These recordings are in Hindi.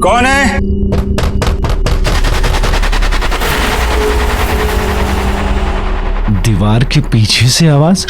कौन है? दीवार के पीछे से आवाज।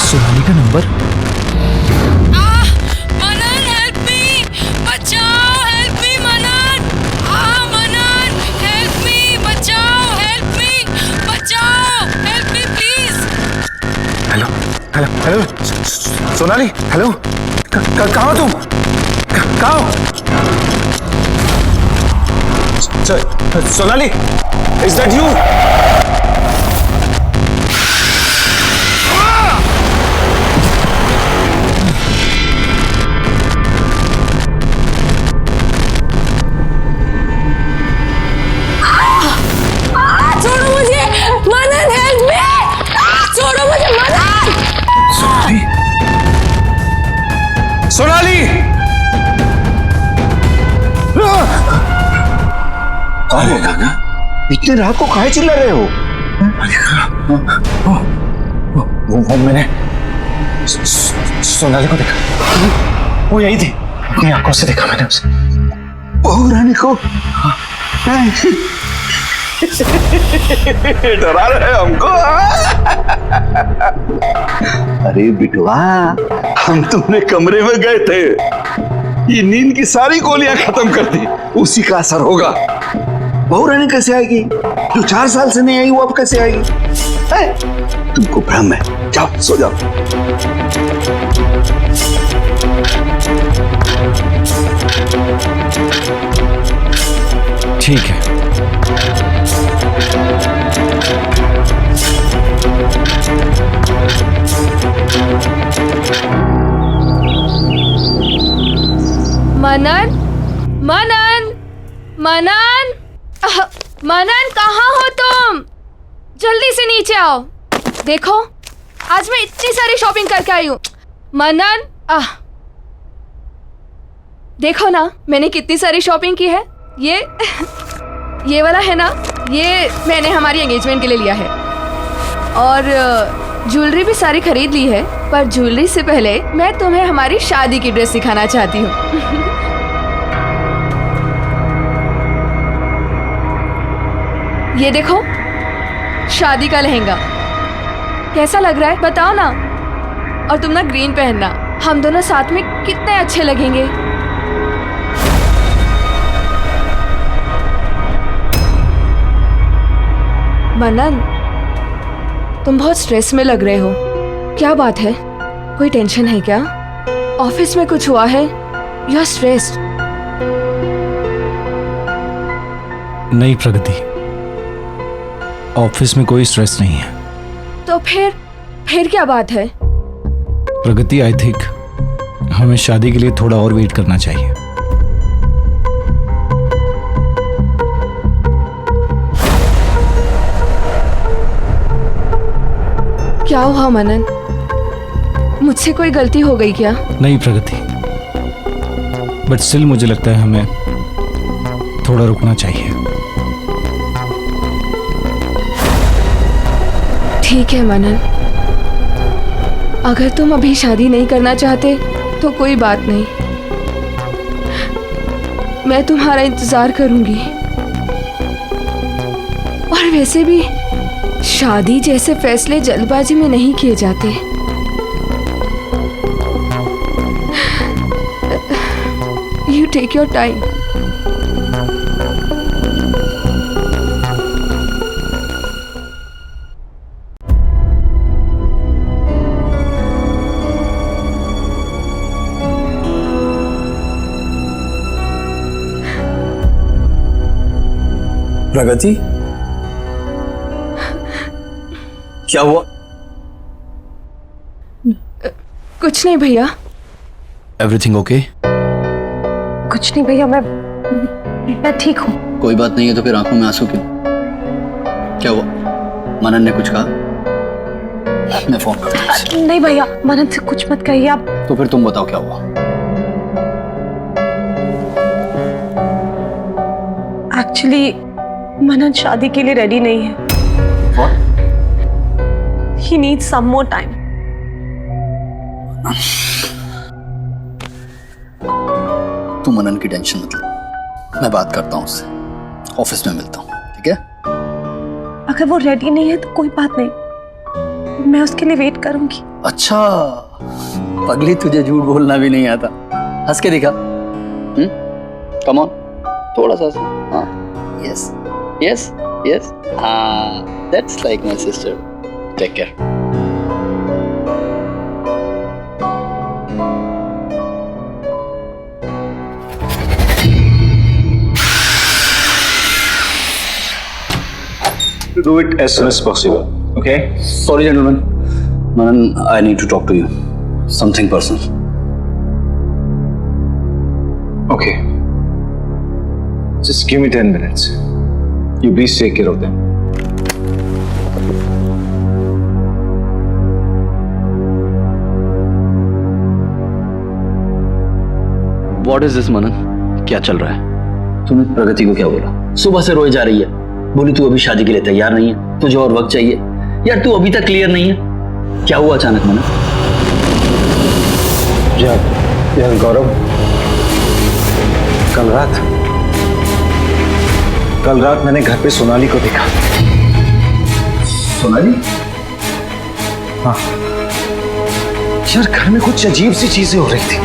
सोनाली का नंबर। मनन हेल्प मी, बचाओ, हेल्प मी मनन। मनन हेल्प मी, बचाओ, help me please. Hello hello hello Sonali, hello कहाँ हो तुम? कहाँ हो? Sonali, is that you? छोड़ो मुझे मनन, हेल्प मी। छोड़ो मुझे मनन। सोनाली, सोनाली, कौन है गाना? इतने रात को काहे चिल्ला रहे हो? वो मैंने सोनाली को देखा, वो यही थी, अपनी आंखों से देखा मैंने उसे। बहू रानी को डरा रहे हमको। अरे बिटवा, हम तुमने कमरे में गए थे, ये नींद की सारी गोलियां खत्म कर दी, उसी का असर होगा। बहू रानी कैसे आएगी? जो 4 साल से नहीं आई वो अब कैसे आएगी? तुमको भ्रम है, जाओ सो जाओ। ठीक है। मनन, मनन, मनन, मनन कहाँ हो तुम? जल्दी से नीचे आओ। देखो, आज मैं इतनी सारी शॉपिंग करके आई हूँ। मनन, देखो ना, मैंने कितनी सारी शॉपिंग की है। ये वाला है ना, ये मैंने हमारी एंगेजमेंट के लिए लिया है। और ज्वेलरी भी सारी खरीद ली है, पर ज्वेलरी से पहले मैं तुम्हें हमारी शादी की ड्रेस दिखाना चाहती हूँ। ये देखो, शादी का लहंगा कैसा लग रहा है बताओ ना। और तुम ना ग्रीन पहनना, हम दोनों साथ में कितने अच्छे लगेंगे। मनन, तुम बहुत स्ट्रेस में लग रहे हो, क्या बात है? कोई टेंशन है क्या? ऑफिस में कुछ हुआ है? You are stressed? नहीं प्रगति, ऑफिस में कोई स्ट्रेस नहीं है। तो फिर क्या बात है? प्रगति, आई थिंक हमें शादी के लिए थोड़ा और वेट करना चाहिए। क्या हुआ मनन? मुझसे कोई गलती हो गई क्या? नहीं प्रगति, बट स्टिल मुझे लगता है हमें थोड़ा रुकना चाहिए। ठीक है मनन, अगर तुम अभी शादी नहीं करना चाहते तो कोई बात नहीं, मैं तुम्हारा इंतजार करूंगी। वैसे भी शादी जैसे फैसले जल्दबाजी में नहीं किए जाते। You take your time. Pragati, क्या हुआ? कुछ नहीं भैया। Everything okay? कुछ नहीं भैया, मैं ठीक हूँ। कोई बात नहीं है तो फिर आंखों में आंसू क्यों? क्या हुआ? मनन ने कुछ कहा? मैं फोन करता हूँ। नहीं भैया, मनन से कुछ मत कहिए आप। तो फिर तुम बताओ क्या हुआ? एक्चुअली मनन शादी के लिए रेडी नहीं है। What? He needs some more time. तू मनन की टेंशन मत ले, मैं बात करता हूँ उससे, ऑफिस में मिलता हूँ, ठीक है? अगर वो रेडी नहीं है तो कोई बात नहीं, मैं उसके लिए वेट करूंगी। अच्छा, पगली तुझे झूठ बोलना भी नहीं आता। हंस के दिखा। कम ऑन, थोड़ा सा। हाँ, यस यस यस, हाँ, that's like my sister. Take care. To do it as soon as possible, okay? Sorry, gentlemen. Manan, I need to talk to you. Something personal. Okay. Just give me 10 minutes. You please take care of them. What is this, Manan? क्या चल रहा है? तूने प्रगति को क्या बोला? सुबह से रोए जा रही है, बोली तू अभी शादी के लिए तैयार नहीं है, तुझे और वक्त चाहिए। यार तू अभी तक क्लियर नहीं है, क्या हुआ अचानक मनन? यार गौरव, कल रात मैंने घर पे सोनाली को देखा। सोनाली? हाँ यार, घर में कुछ अजीब सी चीजें हो रही थी।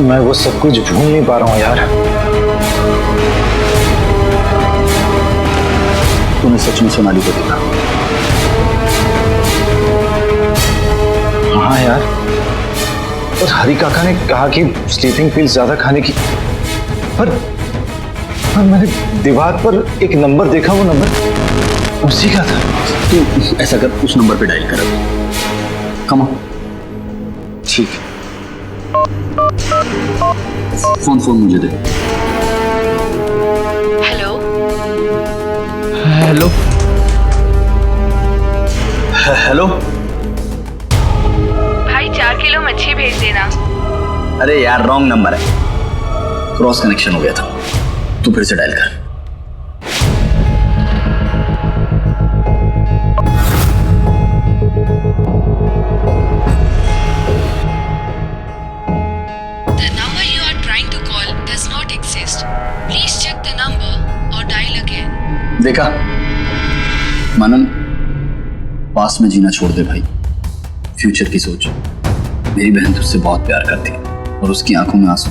मैं वो सब कुछ भूल नहीं पा रहा हूँ यार। तूने सच में सोनाली को देखा? हाँ यार, और हरी काका ने कहा कि स्लीपिंग पिल्स ज्यादा खाने की, पर मैंने दीवार पर एक नंबर देखा, वो नंबर उसी का था। तू ऐसा कर, उस नंबर पे डायल कर। Come on. ठीक। फोन मुझे दे। Hello hello hello. भाई 4 किलो मच्छी भेज देना। अरे यार, रॉन्ग नंबर है, क्रॉस कनेक्शन हो गया था। तू फिर से डायल कर। The number you are trying to call does not exist. Please check the number or dial again. देखा मनन, पास में जीना छोड़ दे भाई, फ्यूचर की सोच। मेरी बहन तुझसे बहुत प्यार करती है और उसकी आंखों में आंसू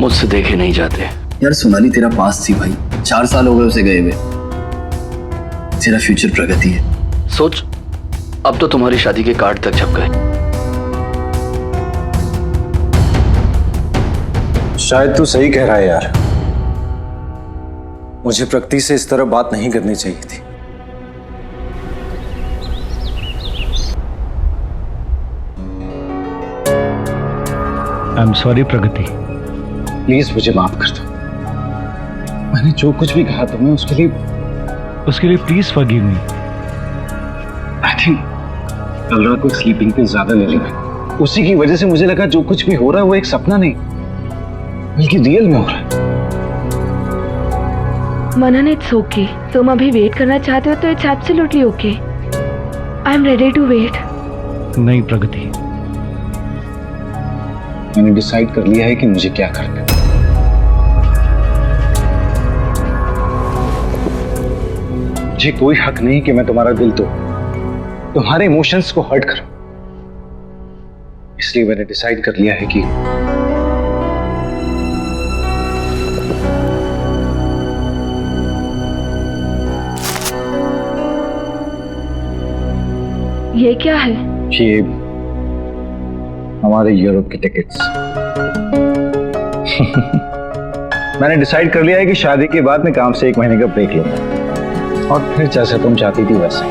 मुझसे देखे नहीं जाते। यार सोनाली तेरा पास थी भाई, 4 साल हो गए उसे गए हुए। तेरा फ्यूचर प्रगति है। सोच, अब तो तुम्हारी शादी के कार्ड तक छप गए। शायद तू सही कह रहा है यार, मुझे प्रगति से इस तरह बात नहीं करनी चाहिए थी। I am sorry Pragati. Please मुझे माफ कर दो। मैंने जो कुछ भी कहा तुम्हें उसके लिए please forgive me. I think कल रात को स्लीपिंग पिल ज्यादा ले ली मैंने। उसी की वजह से मुझे लगा जो कुछ भी हो रहा है वो एक सपना नहीं बल्कि रियल में हो रहा है। Manan, it's okay. तुम अभी वेट करना चाहते हो तो it's absolutely okay. I am ready to wait. नहीं प्रगति, मैंने डिसाइड कर लिया है कि मुझे क्या करना है। मुझे कोई हक नहीं कि मैं तुम्हारा दिल तोड़, तुम्हारे इमोशंस को हर्ट करूं। इसलिए मैंने डिसाइड कर लिया है कि ये क्या है? ये हमारे यूरोप की टिकट्स। मैंने डिसाइड कर लिया है कि शादी के बाद मैं काम से 1 महीने का ब्रेक लूंगा और फिर जैसे तुम चाहती थी वैसे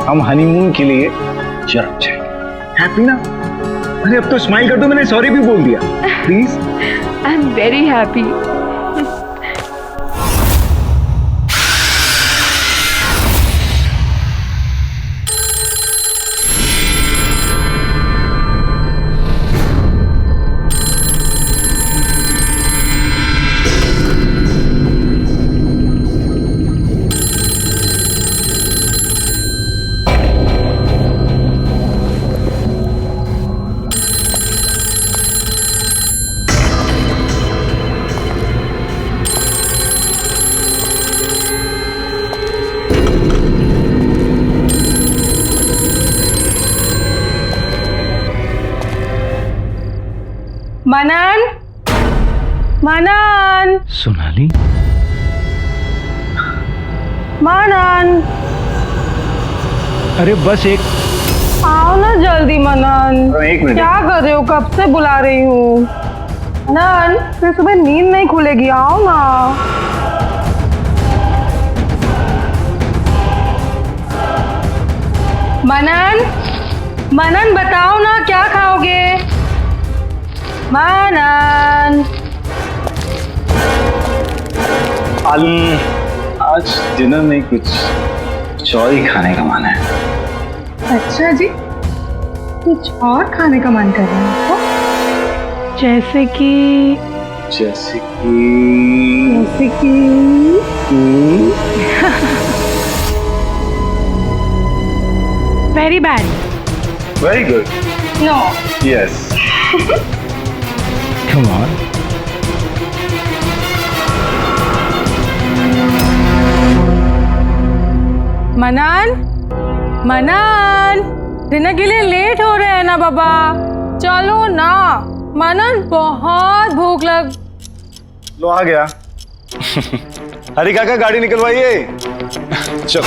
हम हनीमून के लिए यूरोप जाएंगे। हैप्पी ना? अरे अब तो स्माइल कर दो, मैंने सॉरी भी बोल दिया। Please. I am very happy. Manan, Manan, Sonali, Manan, अरे बस एक आओ ना जल्दी मनन। 1 मिनट। क्या कर रहे हो? कब से बुला रही हूँ। मनन, फिर सुबह नींद नहीं खुलेगी, आओ ना। मनन, मनन बताओ ना क्या खाओगे? मनन, आज डिनर में कुछ और ही खाने का मन है। अच्छा जी, कुछ और खाने का मन कर रहा है आपको? जैसे कि very bad. Very good. No. Yes. Come on. Manan, Manan, dinner के लिए लेट हो रहे हैं ना बाबा, चलो ना। मनन, बहुत भूख लग। लो आ गया। हरी काका गाड़ी निकलवाइए। चलो।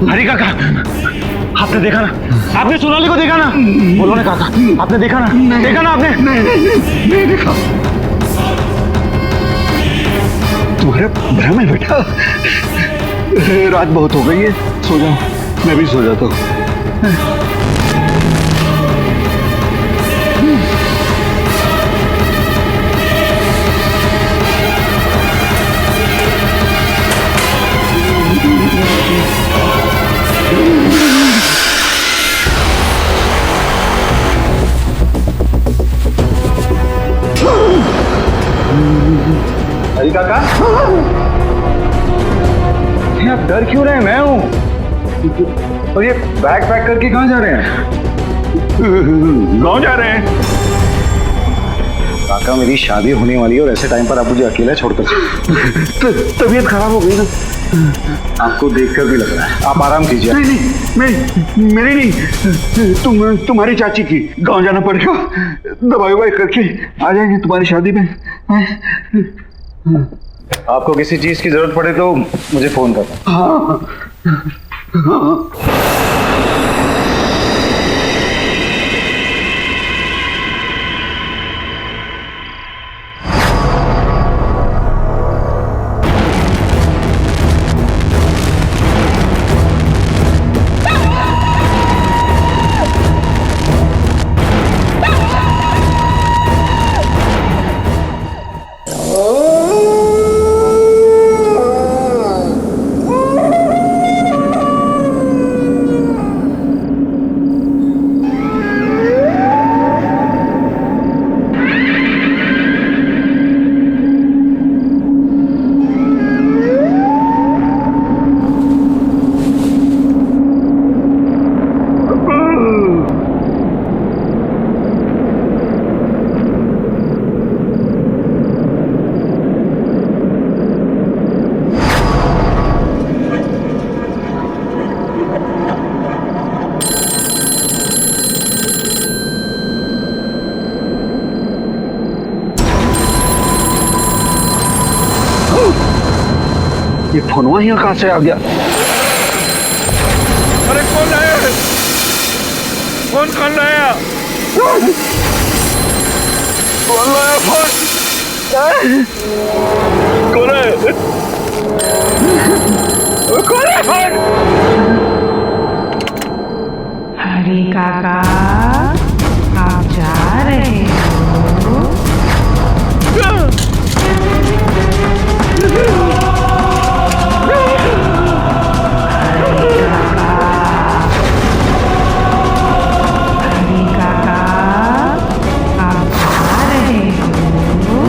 हरी काका, आपने देखा ना? आपने सोनाली को देखा ना? बोलो ना काका, आपने देखा ना? देखा ना आपने? नहीं देखा। तुम्हारा भ्रम है बेटा। रात बहुत हो गई है, सो जाओ। मैं भी सो जाता हूँ। हरी काका, आप डर क्यों रहे हैं? मैं हूं। और ये बैग पैक करके कहाँ जा रहे हैं? गाँव जा रहे हैं। काका, मेरी शादी होने वाली है और ऐसे टाइम पर आप मुझे अकेला छोड़कर तबीयत खराब हो गई ना। आपको देखकर भी लग रहा है। आप आराम कीजिए। नहीं, मेरी नहीं, तुम्हारी चाची की। गांव जाना पड़ेगा, दवाई ववाई करके आ जाएंगे तुम्हारी शादी में। आपको किसी चीज की जरूरत पड़े तो मुझे फोन करना। हाँ। ये फोनवा यहाँ कहाँ से आ गया? अरे कौन लाया है? कौन लाया? कौन लाया फोन? कौन है? कौन है फोन? हरी काका, आप जा रहे हो? हरी काका, आप जा रहे हो? हरी काका, आप जा रहे हो?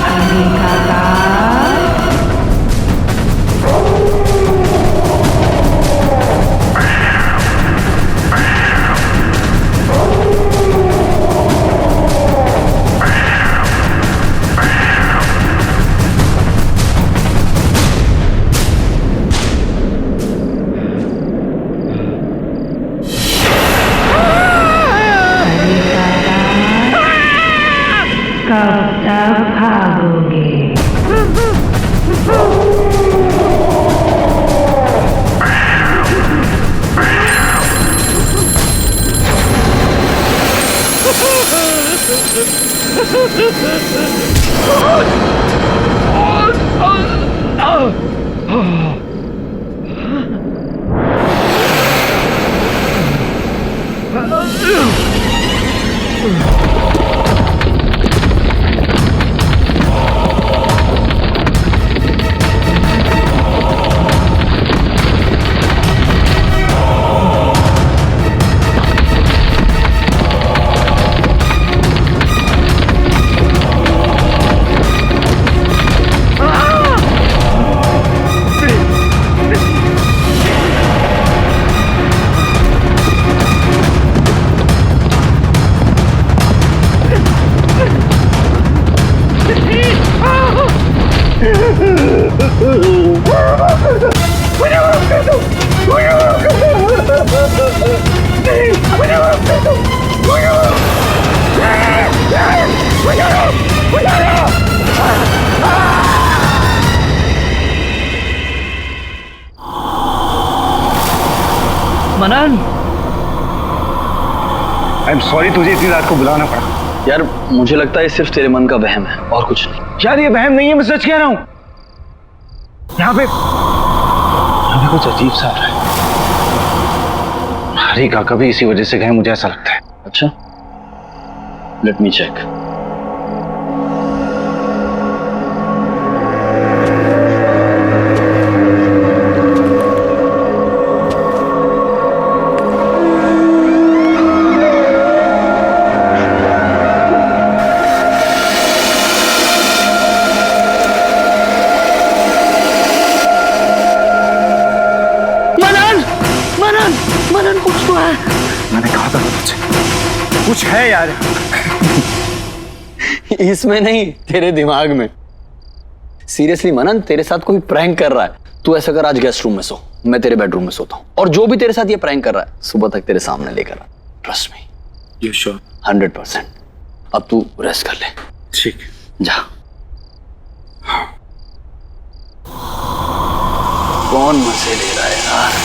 हरी काका, कब तक भागोगे? मनन, आई एम सॉरी तुझे इतनी रात को बुलाना पड़ा। यार मुझे लगता है सिर्फ तेरे मन का वहम है और कुछ नहीं। यार ये वहम नहीं है, मैं सच कह रहा हूँ। यहाँ पे कुछ अजीब सा आ रहा है। हरी काका भी इसी वजह से गए, मुझे ऐसा लगता है। अच्छा, लेट मी चेक। मनन कुछ तो है। मैंने कहा था तुझसे कुछ है यार। इसमें नहीं, तेरे दिमाग में। सीरियसली मनन, तेरे साथ कोई प्रैंक कर रहा है। तू ऐसा कर, आज गेस्ट रूम में सो, मैं तेरे बेडरूम में सोता हूँ, और जो भी तेरे साथ ये प्रैंक कर रहा है सुबह तक तेरे सामने लेकर आ। Trust me. You sure? 100%। अब तू रेस्ट कर ले। ठीक, जा। कौन मजे ले रहा है यार?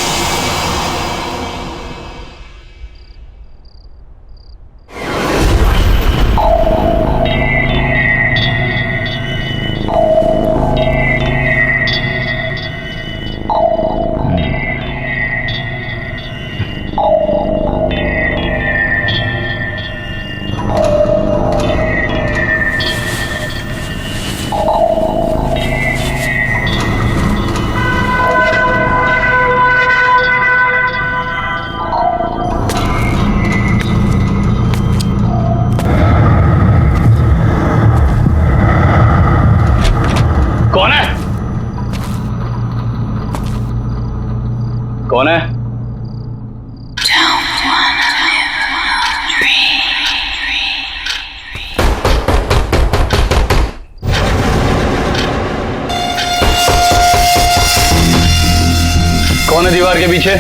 कौन है? कौन है दीवार के पीछे?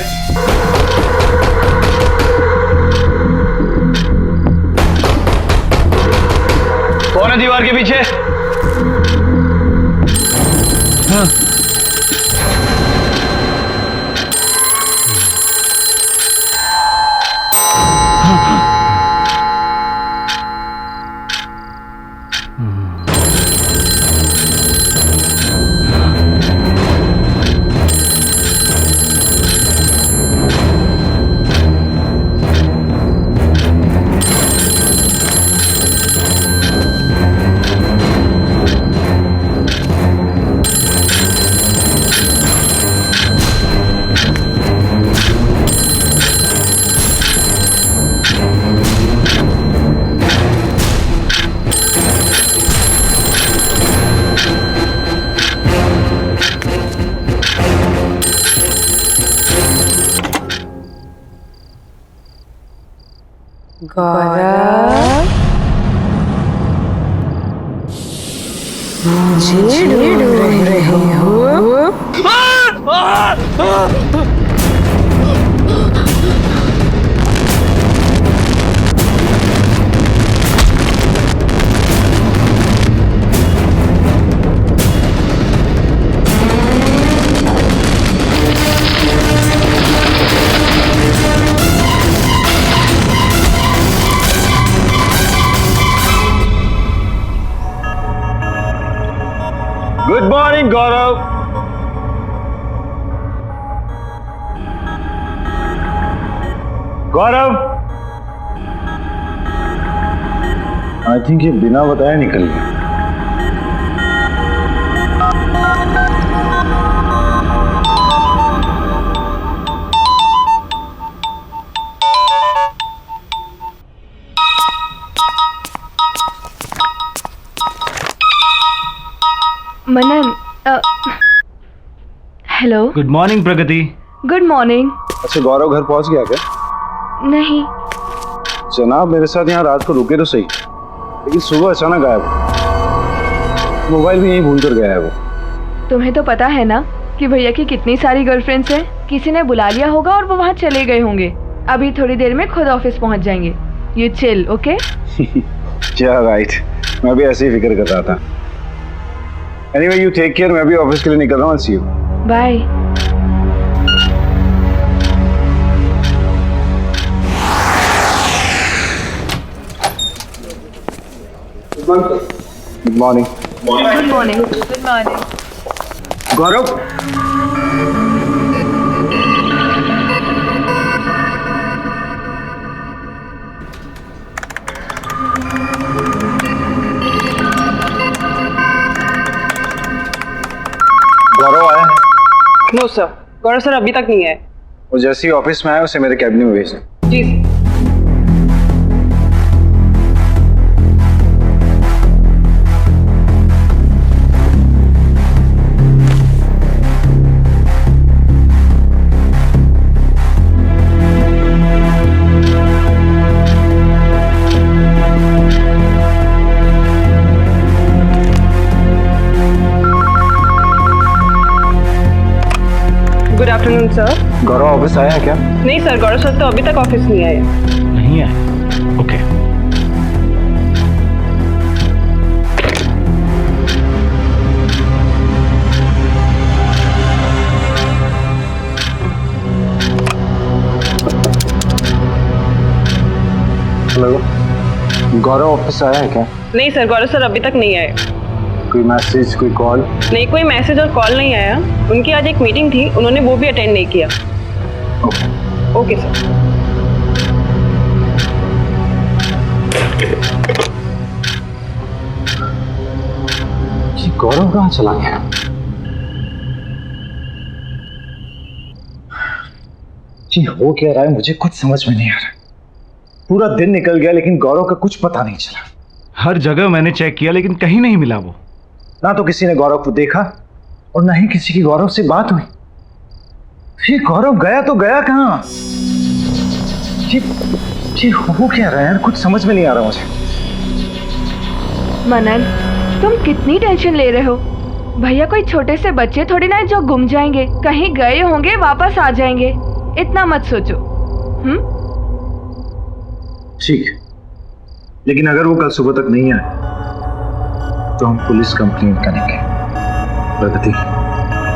गौरव, मुझे ढूंढ रहे हो? Good morning Gaurav. Gaurav, I think ये बिना बताए निकल गया। Manan, hello. Good morning Pragati. Good morning. अच्छा गौरव घर पहुंच गया क्या? नहीं। जनाब मेरे साथ यहाँ रात को रुके तो सही, लेकिन सुबह अचानक गायब हो। मोबाइल भी यहीं भूल कर गया है वो। तुम्हें तो पता है ना कि भैया की कितनी सारी गर्लफ्रेंड्स हैं। किसी ने बुला लिया होगा और वो वहाँ चले गए होंगे। अभी थोड़ी देर में खुद ऑफिस पहुँच जाएंगे। You chill, okay? क्या राइट, मैं भी ऐसे ही फिक्र कर रहा था। एनीवे यू टेक केयर, मैं भी ऑफिस के लिए निकल रहा हूँ। See you. Bye. Good morning. Good morning. Gaurav, Gaurav आया? नो सर, गौरव सर अभी तक नहीं आए। वो जैसे ही ऑफिस में आया उसे मेरे कैबिन में भेज दो। जी sir. Good afternoon sir. Gaurav office आया है क्या? नहीं सर, गौरव सर तो अभी तक ऑफिस नहीं आए। नहीं आए? ओके। हेलो, गौरव ऑफिस आया है क्या? नहीं सर, गौरव सर अभी तक नहीं आए। कोई मैसेज, कोई कॉल? नहीं, कोई मैसेज और कॉल नहीं आया। उनकी आज एक मीटिंग थी, उन्होंने वो भी अटेंड नहीं किया। Okay sir. ये गौरव कहाँ चला गया? जी हो क्या रहा है मुझे कुछ समझ में नहीं आ रहा। पूरा दिन निकल गया लेकिन गौरव का कुछ पता नहीं चला। हर जगह मैंने चेक किया लेकिन कहीं नहीं मिला वो। ना तो किसी ने गौरव को देखा और ना ही किसी की गौरव से बात हुई। ये गौरव गया तो गया कहाँ? ये हो क्या रहा है यार, कुछ समझ में नहीं आ रहा मुझे। मनन, तुम कितनी टेंशन ले रहे हो? भैया कोई छोटे से बच्चे थोड़ी ना है जो गुम जाएंगे। कहीं गए होंगे, वापस आ जाएंगे। इतना मत सोचो। ठीक, लेकिन अगर वो कल सुबह तक नहीं आए तो हम पुलिस कंप्लेंट करेंगे। प्रगति,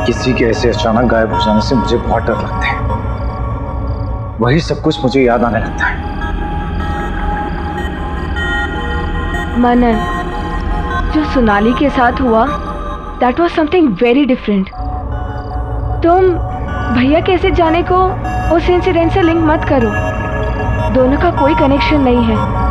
किसी के ऐसे अचानक गायब हो जाने से मुझे बहुत डर लगता है। वही सब कुछ मुझे याद आने लगता है। मनन, जो सोनाली के साथ हुआ, that was something very different. तुम भैया कैसे जाने को उस इंसिडेंट से लिंक मत करो। दोनों का कोई कनेक्शन नहीं है।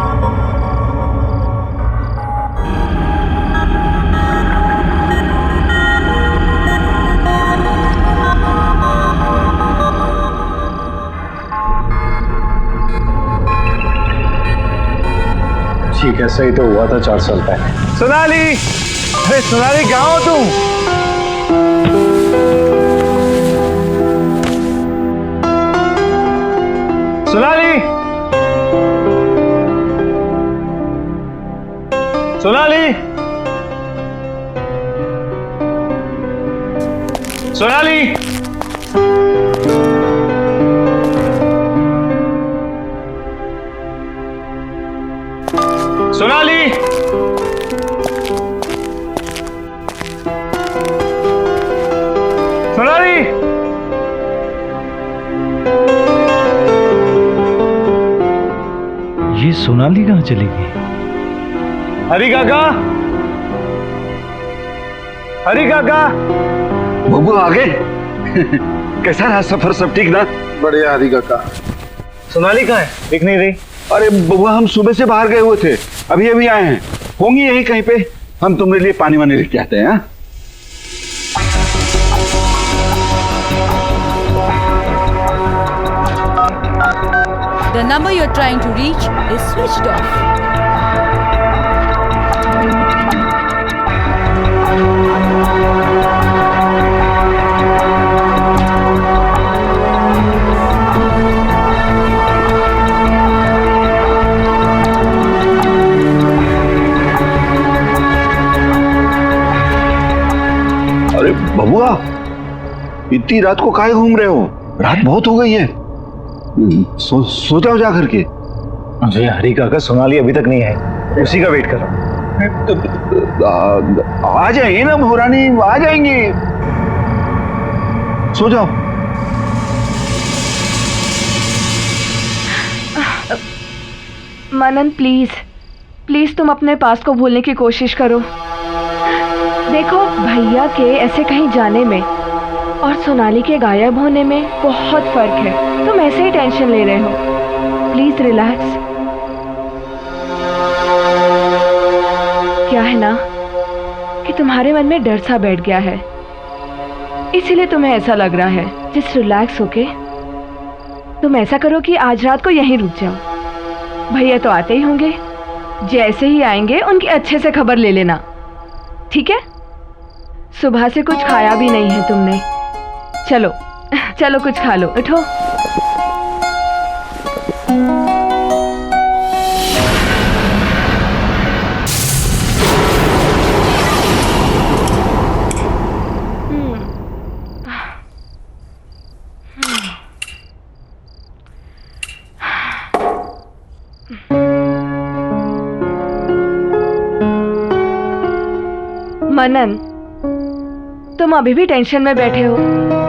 ठीक है, सही तो हुआ था 4 साल पहले। सोनाली, अरे सोनाली कहाँ हो तुम? सोनाली, सोनाली, सोनाली, सोनाली, सोनाली, ये सोनाली कहाँ चली गई? हरी काका, हरी काका, बबू आ गए। कैसा रहा सफर, सब ठीक ना? बढ़िया हरी काका। सोनाली कहाँ है? दिख नहीं रही। अरे बबुआ, हम सुबह से बाहर गए हुए थे, अभी अभी आए हैं। होंगी यहीं कहीं पे। हम तुम्हारे लिए पानी वानी लेके आते हैं। हाँ? The number you're trying to reach is switched off. अरे बबुआ, इतनी रात को काहे घूम रहे हो? रात बहुत हो गई है। सो जाओ जा करके। अरे हरी काका, सोनाली अभी तक नहीं है, उसी का वेट कर रहा हूं। आ जाएंगे ना भोरानी, आ जाएंगे। सो जाओ। मनन प्लीज प्लीज तुम अपने पास को भूलने की कोशिश करो। देखो, भैया के ऐसे कहीं जाने में और सोनाली के गायब होने में बहुत फर्क है। तुम ऐसे ही टेंशन ले रहे हो। Please relax. क्या है ना कि तुम्हारे मन में डर सा बैठ गया है, इसीलिए तुम्हें ऐसा लग रहा है। जस्ट रिलैक्स होके तुम ऐसा करो कि आज रात को यहीं रुक जाओ। भैया तो आते ही होंगे, जैसे ही आएंगे उनकी अच्छे से खबर ले लेना, ठीक है? सुबह से कुछ खाया भी नहीं है तुमने। चलो चलो कुछ खा लो, उठो। मनन, तुम अभी भी टेंशन में बैठे हो।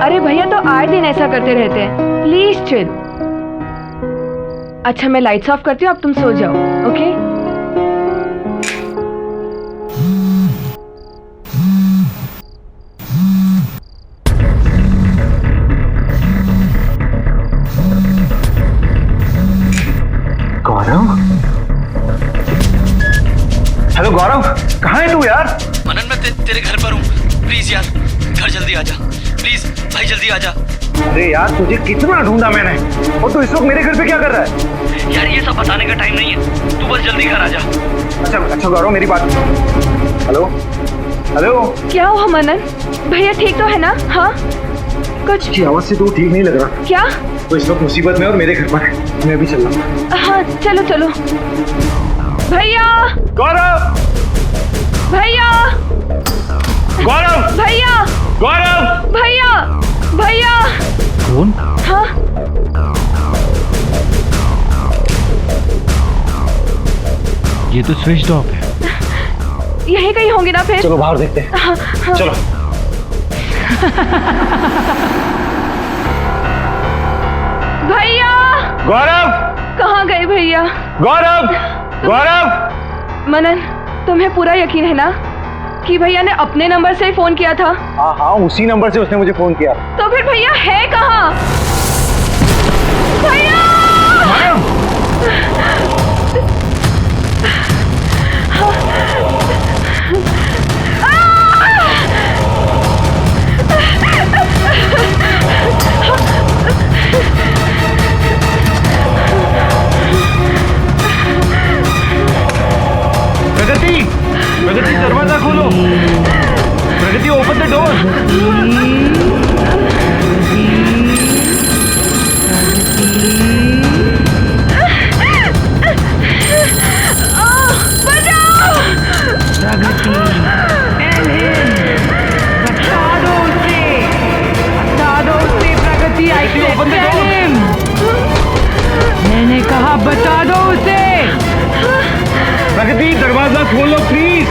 अरे भैया तो आए दिन ऐसा करते रहते हैं। Please chill. अच्छा, मैं लाइट्स ऑफ करती हूँ, अब तुम सो जाओ, ओके? गौरव, हेलो गौरव, कहाँ है तू यार? मनन, मैं तेरे घर पर हूँ। प्लीज यार, घर जल्दी आ जा। प्लीज भाई, जल्दी आ जा। अरे यार, तुझे कितना ढूंढा मैंने, और तू इस वक्त मेरे घर पे क्या कर रहा है? यार, ये सब बताने का टाइम नहीं है, तू बस जल्दी घर आ जा। अच्छा गौरव, मेरी बात। हेलो हेलो, क्या हुआ मनन? भैया ठीक तो है ना? हाँ, कुछ की आवाज से तू ठीक नहीं लग रहा। क्या? तो इस वक्त मुसीबत में और मेरे घर पर है। मैं अभी चल रहा हूँ। हाँ, चलो चलो। भैया, गौरव, भैया, गौरव, भैया, गौरव, भैया, भैया। कौन? हाँ, ये तो स्विच ऑफ है। यही कहीं होंगे ना फिर। चलो बाहर देखते हैं। हाँ, हाँ। चलो। भैया, गौरव, कहाँ गए भैया? गौरव, गौरव। मनन, तुम्हें पूरा यकीन है ना कि भैया ने अपने नंबर से ही फोन किया था? हाँ हाँ, उसी नंबर से उसने मुझे फोन किया। तो फिर भैया है कहाँ? भैया! प्रगति, प्रगति, दरवाजा खोलो। प्रगति, ओपन द डोर। मैंने कहा बता दो उसे। प्रगति दरवाजा खोलो प्लीज।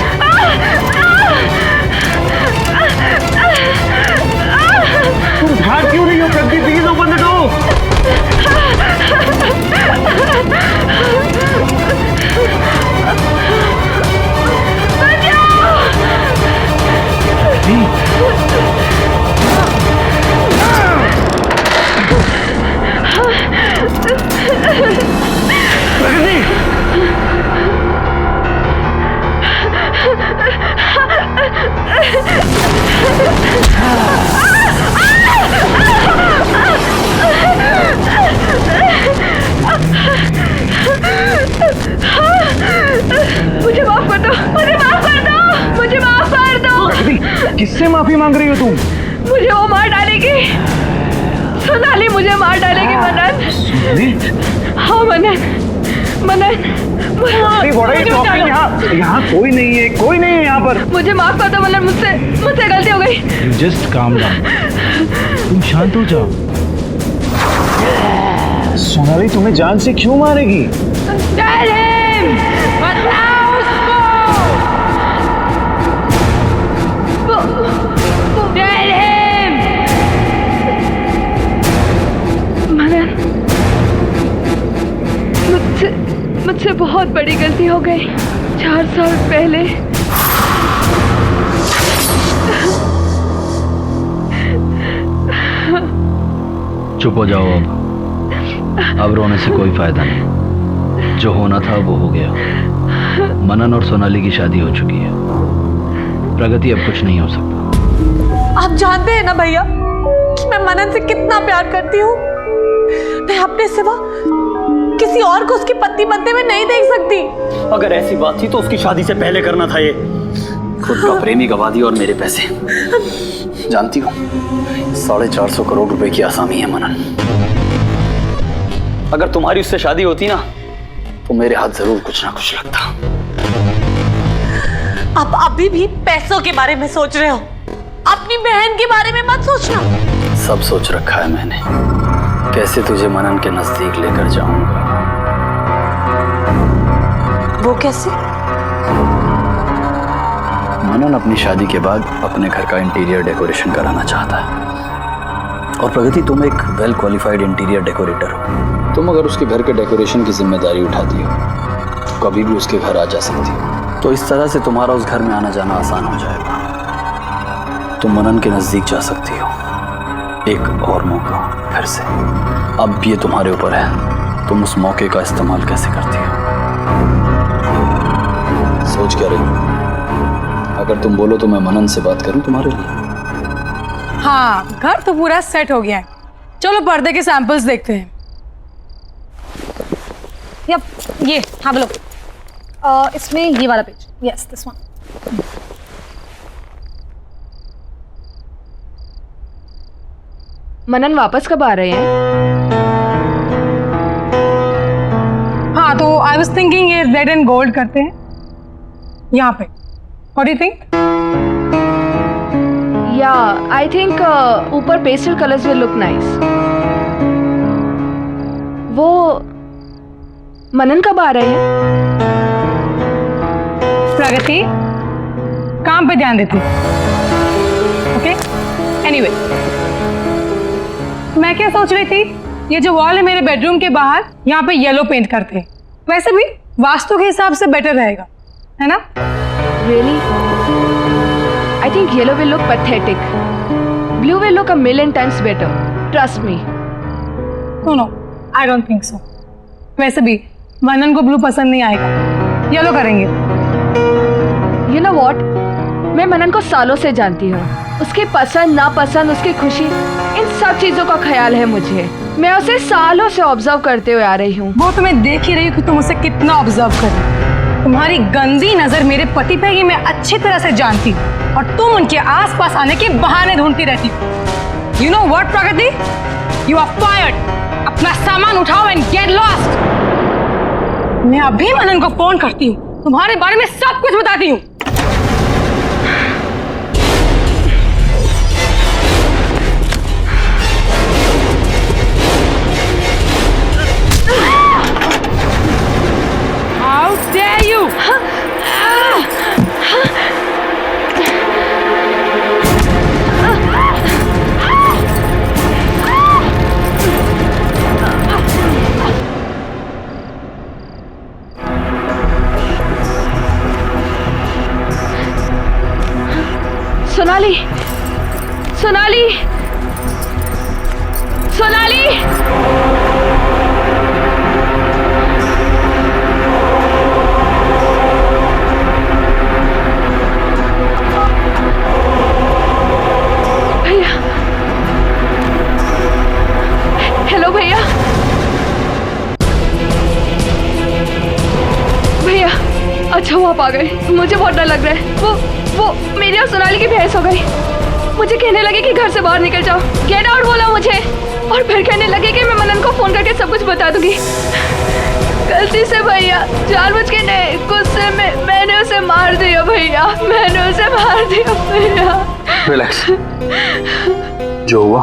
तुम भाग क्यों नहीं हो Pragati? Please open the door. मुझे माफ कर दो, मुझे माफ कर दो, मुझे माफ कर दो। किससे माफी मांग रही हो तुम? मुझे वो मार डालेगी, सोनाली मुझे मार डालेगी मनन। हाँ मनन, मनन यहाँ कोई नहीं है, कोई नहीं है यहाँ पर। मुझे माफ कर दो मनन, मुझसे गलती हो गई। जस्ट काम डाउन, तुम शांत हो जाओ। सोनाली तुम्हें जान से क्यों मारेगी? Tell him! बताओ उसको! Tell him! मनन, मुझसे बहुत बड़ी गलती हो गई 4 साल पहले। चुप हो जाओ अब रोने से कोई फायदा नहीं। जो होना था वो हो गया। मनन और सोनाली की शादी हो चुकी है। प्रगति अब कुछ नहीं हो सकता। आप जानते हैं ना भैया कि मैं मनन से कितना प्यार करती हूँ। मैं अपने सिवा किसी और को उसकी पत्नी बनते हुए नहीं देख सकती। अगर ऐसी बात थी तो उसकी शादी से पहले करना था ये। खुद का प्रेमी गवा दिया और मेरे पैसे। जानती हो 450 करोड़ रुपए की आसामी है मनन। अगर तुम्हारी उससे शादी होती ना तो मेरे हाथ जरूर कुछ ना कुछ लगता। आप अभी भी पैसों के बारे में सोच रहे हो, अपनी बहन के बारे में मत सोचना। सब सोच रखा है मैंने, कैसे तुझे मनन के नजदीक लेकर जाऊंगा। वो कैसे? मनन अपनी शादी के बाद अपने घर का इंटीरियर डेकोरेशन कराना चाहता है। और प्रगति तुम एक वेल क्वालिफाइड इंटीरियर डेकोरेटर हो। तुम अगर उसके घर के डेकोरेशन की जिम्मेदारी उठाती हो तो कभी भी उसके घर आ जा सकती हो। तो इस तरह से तुम्हारा उस घर में आना जाना आसान हो जाएगा। तुम मनन के नजदीक जा सकती हो। एक और मौका फिर से। अब ये तुम्हारे ऊपर है, तुम उस मौके का इस्तेमाल कैसे करती हो। सोच क्या रही हो? अगर तुम बोलो तो मैं मनन से बात करूं तुम्हारे लिए। हाँ, घर तो पूरा सेट हो गया है। चलो पर्दे के सैंपल्स देखते हैं। यप, ये हाँ बोलो। इसमें ये वाला पेज, यस दिस वन। मनन वापस कब आ रहे हैं? हाँ, तो आई वाज थिंकिंग ये रेड एंड गोल्ड करते हैं यहाँ पे। What do you think? या आई थिंक ऊपर pastel colours will look nice. वो मनन कब आ रहे हैं? प्रगति काम पे ध्यान देती। ओके, एनीवे मैं क्या सोच रही थी, ये जो वॉल है मेरे बेडरूम के बाहर, यहाँ पे येलो पेंट करते हैं। वैसे भी वास्तु के हिसाब से बेटर रहेगा, है ना? Really? I think yellow will look pathetic. Blue will look a million times better. Trust me. No, I don't think so. वैसे भी मनन को ब्लू पसंद नहीं आएगा, येलो करेंगे। You know what? मैं मनन को सालों से जानती हूँ। उसकी पसंद नापसंद, उसकी खुशी, इन सब चीजों का ख्याल है मुझे। मैं उसे सालों से ऑब्जर्व करते हुए आ रही हूँ। वो तो मैं देख ही रही हूँ कि तुम उसे कितना ऑब्जर्व कर रही हो। तुम्हारी गंदी नजर मेरे पति पे ही मैं अच्छी तरह से जानती हूँ, और तुम उनके आसपास आने के बहाने ढूंढती रहती हो। You know what, Pragati? You are fired. अपना सामान उठाओ and get lost. मैं अभी मनन को फोन करती हूँ, तुम्हारे बारे में सब कुछ बताती हूँ। सोनाली, सोनाली, सोनाली। भैया, हेलो भैया। भैया, अच्छा हुआ आप आ गए। मुझे बहुत डर लग रहा है। वो मेरी और सोनाली की बहस हो गई। मुझे कहने लगे कि घर से बाहर निकल जाओ, गेट आउट बोला मुझे, और फिर कहने लगे कि मैं मनन को फोन करके सब कुछ बता दूंगी। गलती से भैया, जानबूझ के नहीं, गुस्से में मैंने उसे मार दिया भैया, मैंने उसे मार दिया भैया। रिलैक्स, जो हुआ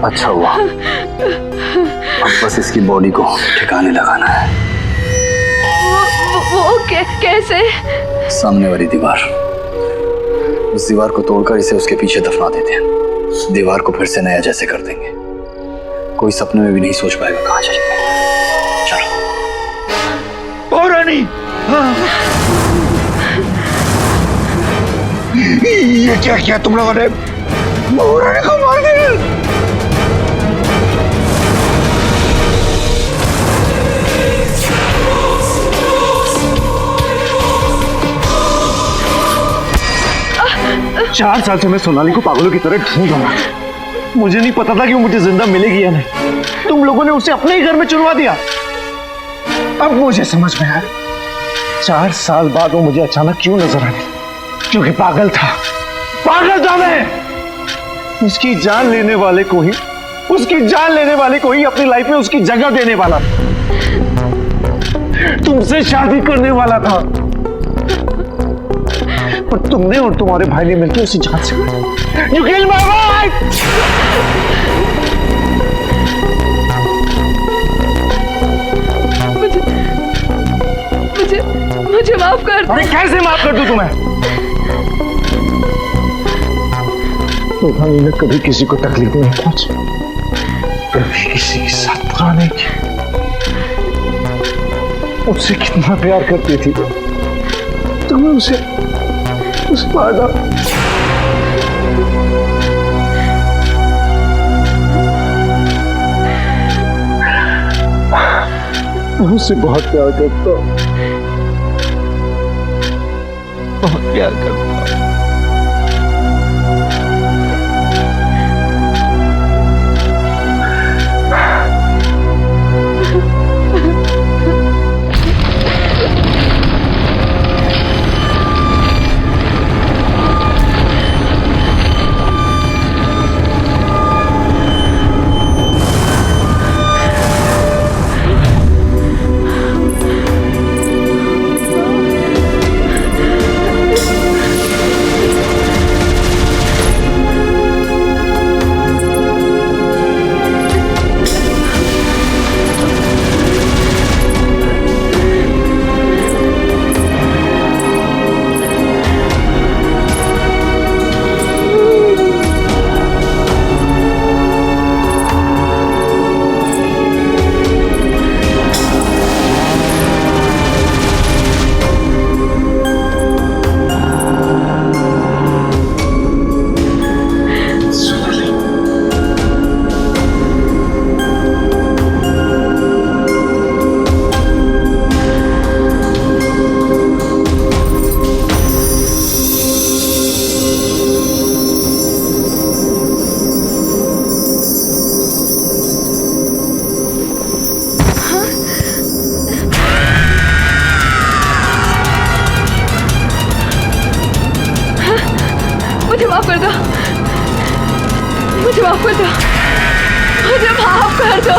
अच्छा हुआ। अब बस इसकी बॉडी को ठिकाने लगाना है। वो कैसे? सामने वाली दीवार, उस दीवार को तोड़कर इसे उसके पीछे दफना देते हैं। दीवार को फिर से नया जैसे कर देंगे। कोई सपने में भी नहीं सोच पाएगा कहां चले गए। चलो। ओ रानी, ये क्या किया तुम लोगों ने? ओ रानी को मार दिया। चार साल से मैं सोनाली को पागलों की तरह ढूंढ रहा था। मुझे नहीं पता था कि वो मुझे जिंदा मिलेगी या नहीं। तुम लोगों ने उसे अपने ही घर में चुनवा दिया। अब मुझे समझ में आया 4 साल बाद वो मुझे अचानक क्यों नजर आने, क्योंकि पागल था मैं। उसकी जान लेने वाले को ही अपनी लाइफ में उसकी जगह देने वाला था। तुमसे शादी करने वाला था, पर तुमने और तुम्हारे भाई ने मिलकर उसी जान से You killed my wife! मुझे माफ कर दो। अरे कैसे माफ कर दूं तुम्हें? ने कभी किसी को तकलीफ नहीं पहुंची, कभी किसी के साथ बुरा नहीं किया। उससे कितना प्यार करती थी तुम्हें, उसे मार डाला। मैं उससे बहुत प्यार करता हूं, बहुत प्यार करता हूं। मुझे माफ कर दो, मुझे माफ कर दो, मुझे माफ कर दो।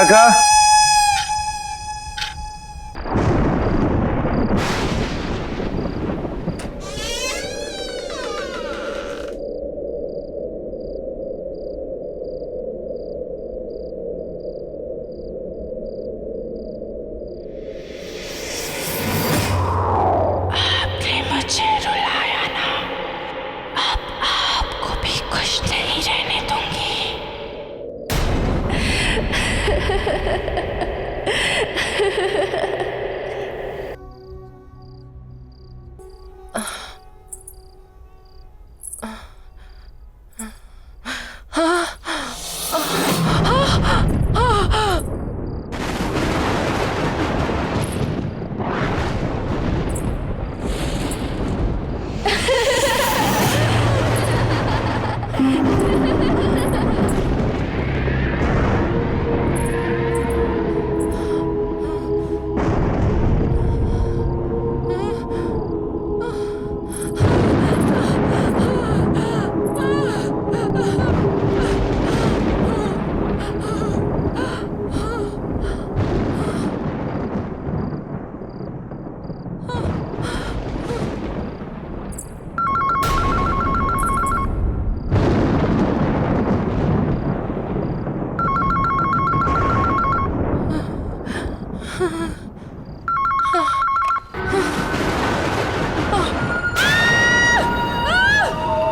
काका।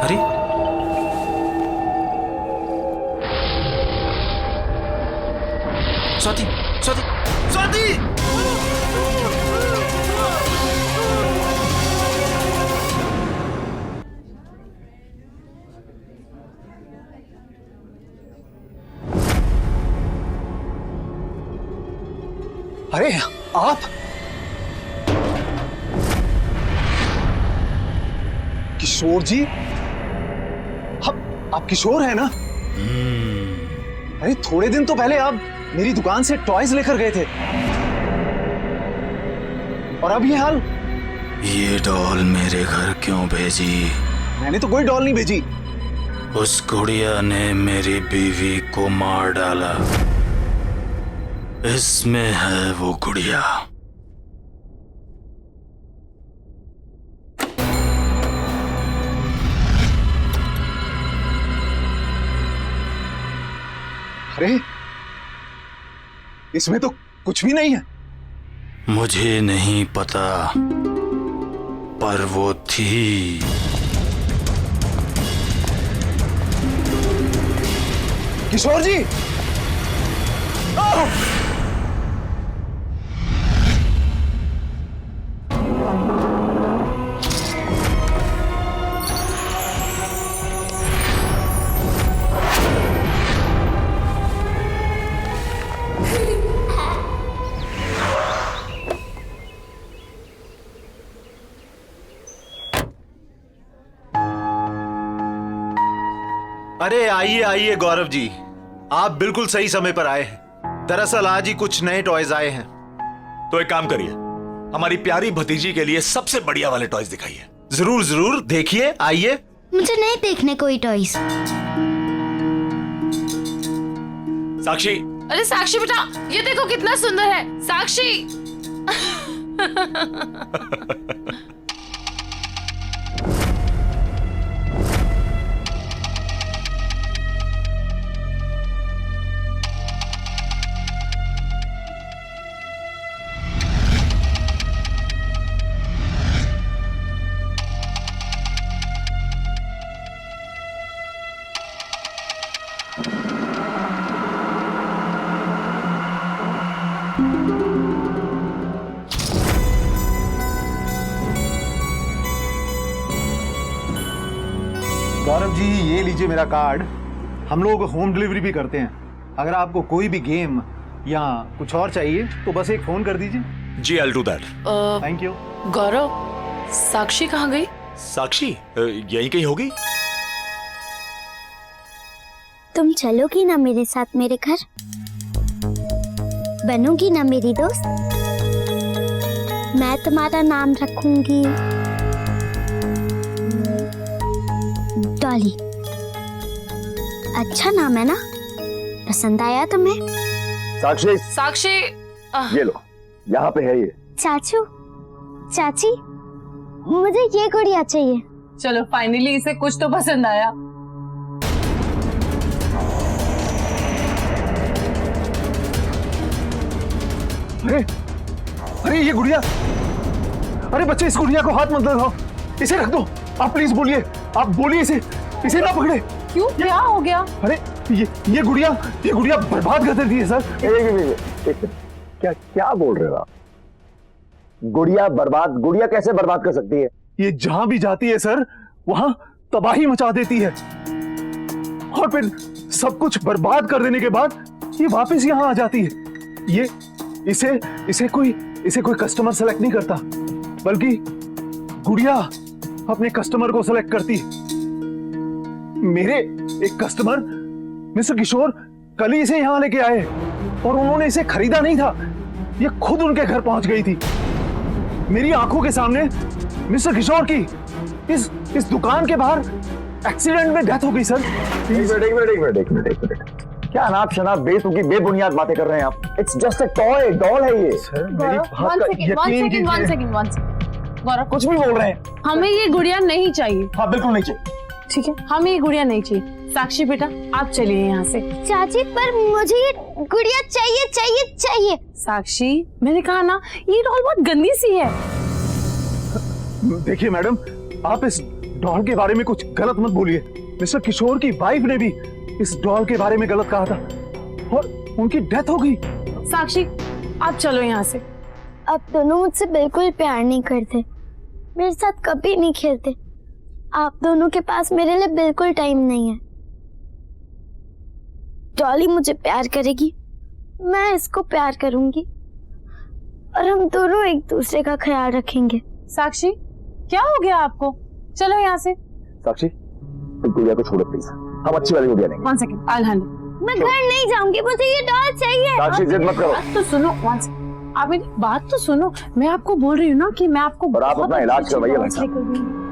अरे स्वाति, स्वाति, स्वाति! अरे आप किशोर जी, आप किशोर हैं ना? अरे थोड़े दिन तो पहले आप मेरी दुकान से टॉयज लेकर गए थे और अब ये हाल। ये डॉल मेरे घर क्यों भेजी? मैंने तो कोई डॉल नहीं भेजी। उस गुड़िया ने मेरी बीवी को मार डाला। इसमें है वो गुड़िया। अरे इसमें तो कुछ भी नहीं है। मुझे नहीं पता, पर वो थी। किशोर जी, अरे आइए आइए गौरव जी, आप बिल्कुल सही समय पर आए हैं। दरअसल आज ही कुछ नए टॉयज आए हैं। तो एक काम करिए, हमारी प्यारी भतीजी के लिए सबसे बढ़िया वाले टॉयज दिखाइए। जरूर जरूर, देखिए, आइए। मुझे नहीं देखने कोई टॉयज। साक्षी। अरे साक्षी बेटा, ये देखो कितना सुंदर है। साक्षी। गौरव जी, ये लीजिए मेरा कार्ड। हम लोग होम डिलीवरी भी करते हैं। अगर आपको कोई भी गेम या कुछ और चाहिए तो बस एक फोन कर दीजिए। जी, I'll do that। Thank you. Gaurav, Sakshi कहाँ गई? साक्षी यहीं कहीं होगी। तुम चलोगी ना मेरे साथ मेरे घर? बनोगी ना मेरी दोस्त? मैं तुम्हारा नाम रखूंगी डॉली। अच्छा नाम है ना? पसंद आया तुम्हें? साक्षी, साक्षी ये लो, यहाँ पे है ये। चाचू, चाची, मुझे ये गुड़िया चाहिए। चलो फाइनली इसे कुछ तो पसंद आया। अरे अरे ये गुड़िया, अरे बच्चे इस गुड़िया को हाथ मत लगाओ, इसे रख दो। आप प्लीज बोलिए, आप बोलिए इसे ना पकड़े। क्यों, क्या हो गया? अरे ये गुड़िया बर्बाद कर देती है सर। क्या क्या बोल रहे हो आप? गुड़िया कैसे बर्बाद कर सकती है? ये जहां भी जाती है सर, वहां तबाही मचा देती है, और फिर सब कुछ बर्बाद कर देने के बाद ये वापस यहां आ जाती है। ये इसे कोई कस्टमर सेलेक्ट नहीं करता, बल्कि गुड़िया अपने कस्टमर को सेलेक्ट करती है। मेरे एक कस्टमर मिस्टर किशोर कल ही इसे यहां लेके आए, और उन्होंने इसे खरीदा नहीं था, ये खुद उनके घर पहुंच गई थी। मेरी आंखों के सामने मिस्टर किशोर की इस दुकान के बाहर एक्सीडेंट में डेथ हो गई सर। एक मिनट, क्या अनाप शनाप बेतुकी बेबुनियाद बातें कर रहे हैं आप? It's just a toy, doll है ये। सर मेरी बात का यकीन कीजिए। One second. गौरव, कुछ भी बोल रहे हैं। हमें ये गुड़िया नहीं चाहिए। हाँ बिल्कुल नहीं चाहिए। ठीक है, हमें ये गुड़िया नहीं चाहिए। साक्षी बेटा, आप चलिए यहाँ से। चाची, पर मुझे ये गुड़िया चाहिए चाहिए चाहिए। साक्षी, मैंने कहा ना, ये डॉल बहुत गंदी सी है। देखिए मैडम, आप इस डॉल के बारे में कुछ गलत मत बोलिए। मिस्टर किशोर की वाइफ ने भी इस डॉल के बारे में गलत कहा था, और उनकी डेथ हो गई। साक्षी, आप चलो यहाँ से। आप दोनों मुझसे बिल्कुल प्यार नहीं करते, मेरे साथ कभी नहीं खेलते। आप दोनों के पास मेरे लिए बिल्कुल टाइम नहीं है। डॉली मुझे प्यार करेगी, मैं इसको प्यार करूंगी, और हम दोनों एक दूसरे का ख्याल रखेंगे। साक्षी, क्या हो गया आपको? चलो यहाँ से। साक्षी, इस गुड़िया को छोड़ो प्लीज, हम अच्छी वाली गुड़िया लेंगे। One second, I'll handle। मैं घर नहीं जाऊंगी, मुझे ये डॉल चाहिए। साक्षी जिद मत करो। बात तो सुनो, वन सेकंड, आप मेरी बात तो सुनो। मैं आपको बोल रही हूँ ना कि मैं आपको और आप अपना इलाज करवाइए भाई साहब।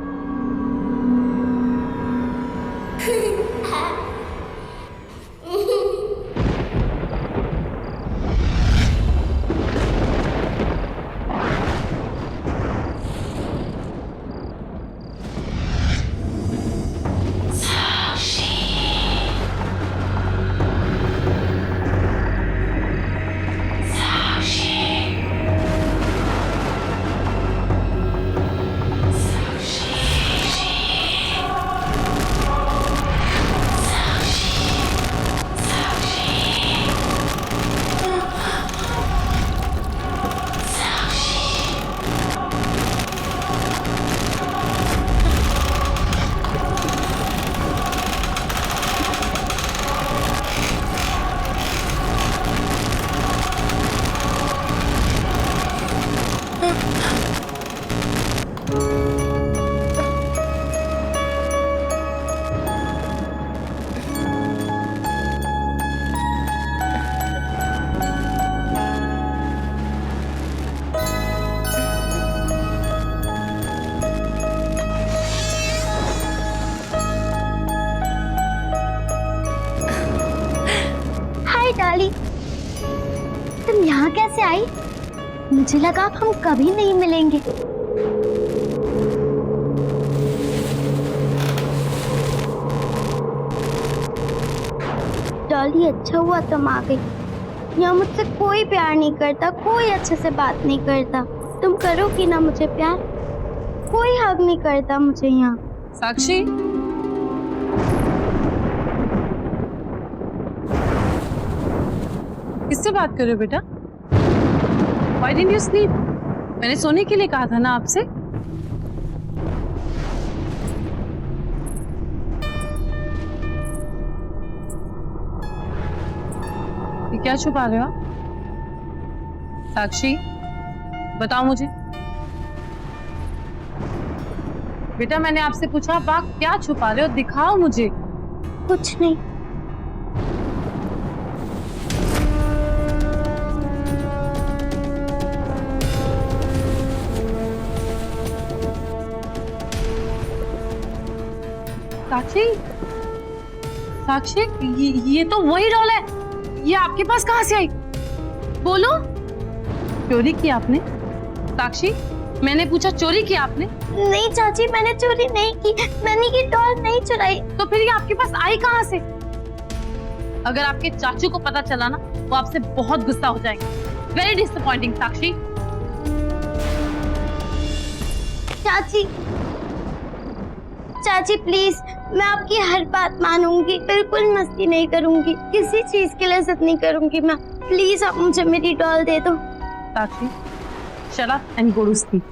डॉली, तुम यहाँ कैसे आई? मुझे लगा हम कभी नहीं मिलेंगे। डॉली, अच्छा हुआ तुम आ गई। यहाँ मुझसे कोई प्यार नहीं करता, कोई अच्छे से बात नहीं करता। तुम करोगी ना मुझे प्यार? कोई हक नहीं करता मुझे यहाँ। साक्षी, किससे बात कर रहे हो बेटा? Why didn't you sleep? मैंने सोने के लिए कहा था ना आपसे। ये क्या छुपा रहे हो आप? साक्षी, बताओ मुझे। बेटा, मैंने आपसे पूछा, आप क्या छुपा रहे हो? दिखाओ मुझे। कुछ नहीं। साक्षी, साक्षी, ये तो वही डॉल है। ये आपके पास कहाँ से आई? बोलो, चोरी की आपने? साक्षी, मैंने पूछा चोरी की आपने? नहीं चाची, मैंने चोरी नहीं की, मैंने ये डॉल नहीं चुराई। तो फिर ये आपके पास आई कहाँ से? अगर आपके चाचू को पता चला ना, वो आपसे बहुत गुस्सा हो जाएंगे। वेरी डिसअपॉइंटिंग साक्षी। चाची, चाची प्लीज, मैं आपकी हर बात मानूंगी, बिल्कुल मस्ती नहीं करूंगी, किसी चीज के लिए जिद नहीं करूंगी मैं। प्लीज आप मुझे मेरी डॉल दे दो। साक्षी, shut up and go to sleep.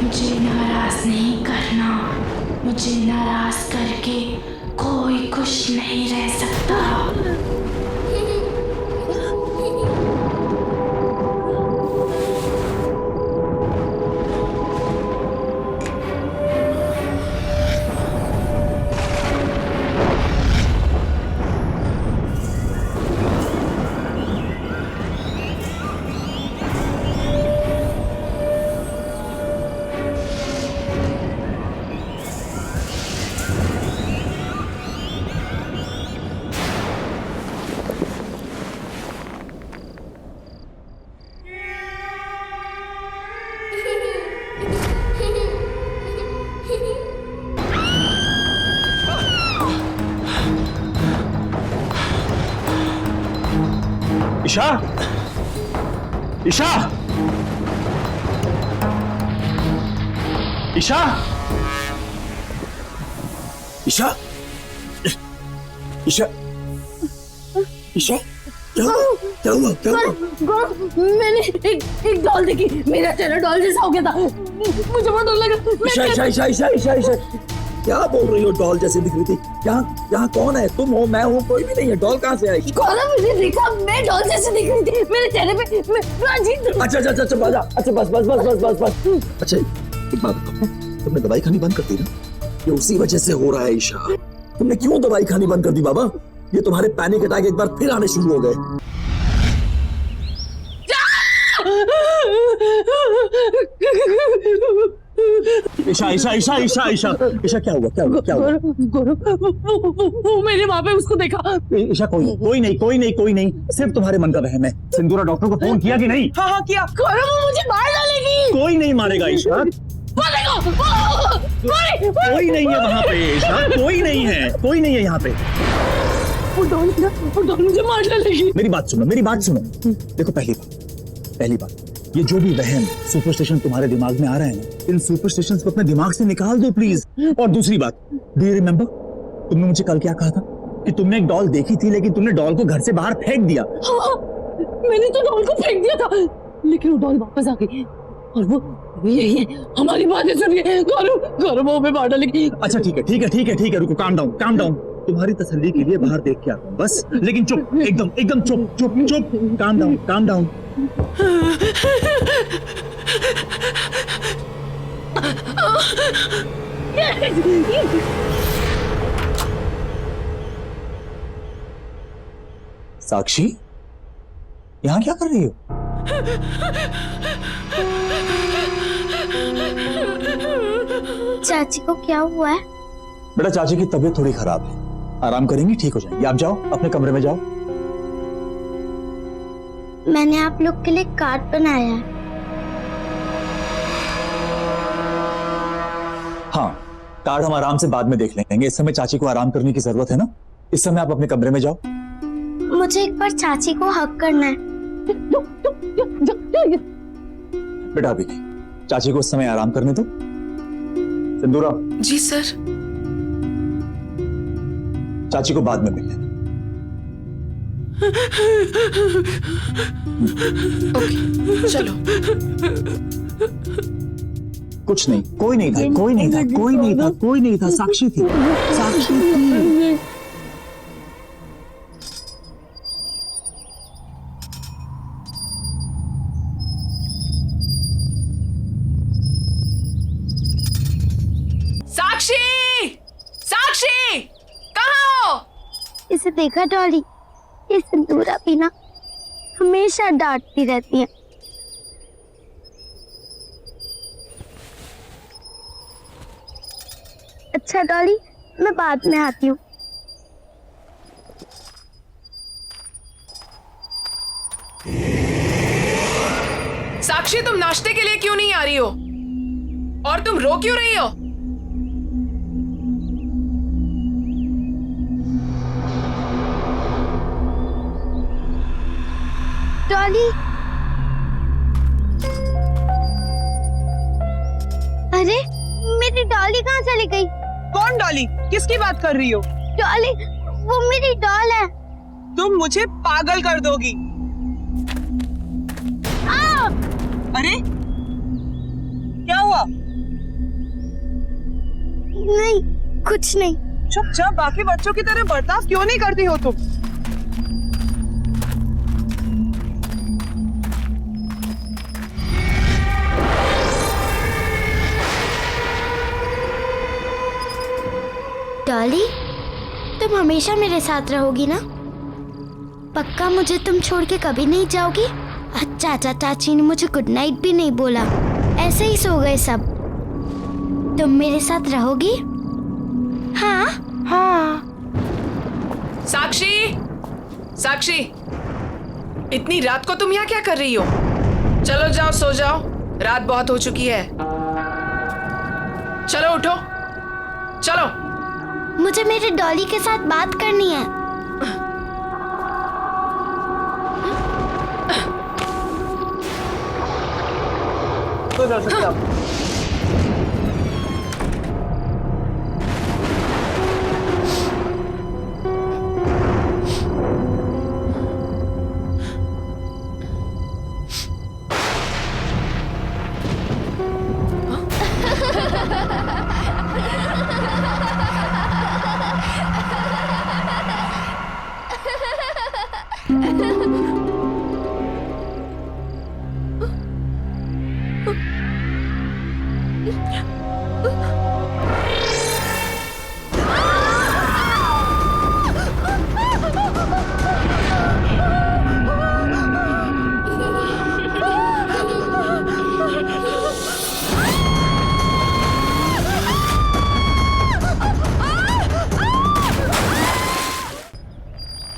मुझे नाराज नहीं करना, मुझे नाराज करके कोई खुश नहीं रह सकता। ईशा, ईशा, ईशा, ईशा, ईशा, ईशा, क्या हुआ? मैंने एक डॉल देखी, मेरा चेहरा डॉल जैसा हो गया था, मुझे बहुत डर लगा। ईशा, क्या बोल रही हो? डॉल जैसे दिख रही थी। यहाँ कौन है? तुम हो, मैं हूँ, कोई भी नहीं है। डॉल कहाँ से आई? कौन मुझे देखा, मैं डॉल जैसे दिख रही थी, मेरे चेहरे पे अच्छा बाजा, अच्छा बस। अच्छा एक बात बताओ, तुमने दवाई खानी बंद कर दी ना? ये उसी वजह से हो रहा है ईशा। तुमने क्यों दवाई खानी बंद कर दी बाबा? ये तुम्हारे पैनिक अटैक एक बार फिर आने शुरू हो गए। ईशा, क्या हुआ? वो मेरे वहाँ पे उसको देखा। ईशा, कोई नहीं, सिर्फ तुम्हारे मन का वहम है। सिंदूरा डॉक्टर को फोन किया कि नहीं? हाँ किया। वो मुझे मार डालेगी। कोई नहीं मारेगा ईशा। कोई नहीं है वहाँ पे ईशा, कोई नहीं है यहाँ पे। वो डॉल मुझे मार डालेगी। मेरी बात सुनो। देखो, पहली बात, ये जो भी वहम सुपरस्टिशन तुम्हारे दिमाग में आ रहे हैं ना, इन सुपरस्टिशंस को अपने दिमाग से निकाल दो प्लीज। और दूसरी बात, डू यू रिमेम्बर तुमने मुझे कल क्या कहा था कि तुमने एक डॉल देखी थी, लेकिन तुमने डॉल को घर से बाहर फेंक दिया। हाँ, मैंने तो डॉल को फेंक दिया था, लेकिन वो डॉल वापस आ गई और वो यही है, हमारी बातें सुन के गौरव वो मार डालेगी। अच्छा ठीक है, रुको, काम डाउन। तुम्हारी तसल्ली के लिए बाहर देख के आता हूँ बस, लेकिन चुप, एकदम चुप, काम डाउन। साक्षी, यहाँ क्या कर रही हो? चाची को क्या हुआ है? बेटा, चाची की तबीयत थोड़ी खराब है, आराम करेंगी, ठीक हो जाएंगी। आप जाओ, अपने कमरे में जाओ। मैंने आप लोग के लिए कार्ड बनाया है। हाँ, कार्ड हम आराम से बाद में देख लेंगे। इस समय चाची को आराम करने की जरूरत है ना। इस समय आप अपने कमरे में जाओ मुझे एक बार चाची को हक करना है। बेटा अभी नहीं, चाची को उस समय आराम करने दो। सिंदूरा। जी सर। चाची को बाद में मिल लेना। ओके चलो। कुछ नहीं, कोई नहीं था, कोई नहीं था, कोई नहीं था, कोई नहीं था, साक्षी थी, साक्षी थी। साक्षी, साक्षी, कहाँ हो? इसे देखा डॉली, ये सिंदूरा भी ना हमेशा डांटती रहती है। अच्छा डॉली, मैं बाद में आती हूँ। साक्षी, तुम नाश्ते के लिए क्यों नहीं आ रही हो? और तुम रो क्यों रही हो? डॉली, अरे मेरी डॉली कहाँ चली गई? कौन डॉली? किसकी बात कर रही हो? डॉली, वो मेरी डॉल है। तुम मुझे पागल कर दोगी। अरे क्या हुआ? नहीं, कुछ नहीं। चुपचाप बाकी बच्चों की तरह बर्ताव क्यों नहीं करती हो तुम? डॉली, तुम हमेशा मेरे साथ रहोगी ना? पक्का मुझे तुम छोड़ के कभी नहीं जाओगी? चाचा चाची ने मुझे गुड नाइट भी नहीं बोला, ऐसे ही सो गए सब। तुम मेरे साथ रहोगी? हाँ हाँ। साक्षी, साक्षी, इतनी रात को तुम यहाँ क्या कर रही हो? चलो जाओ, सो जाओ, रात बहुत हो चुकी है। चलो उठो, चलो। मुझे मेरे डॉली के साथ बात करनी है। तो जा सकते आप।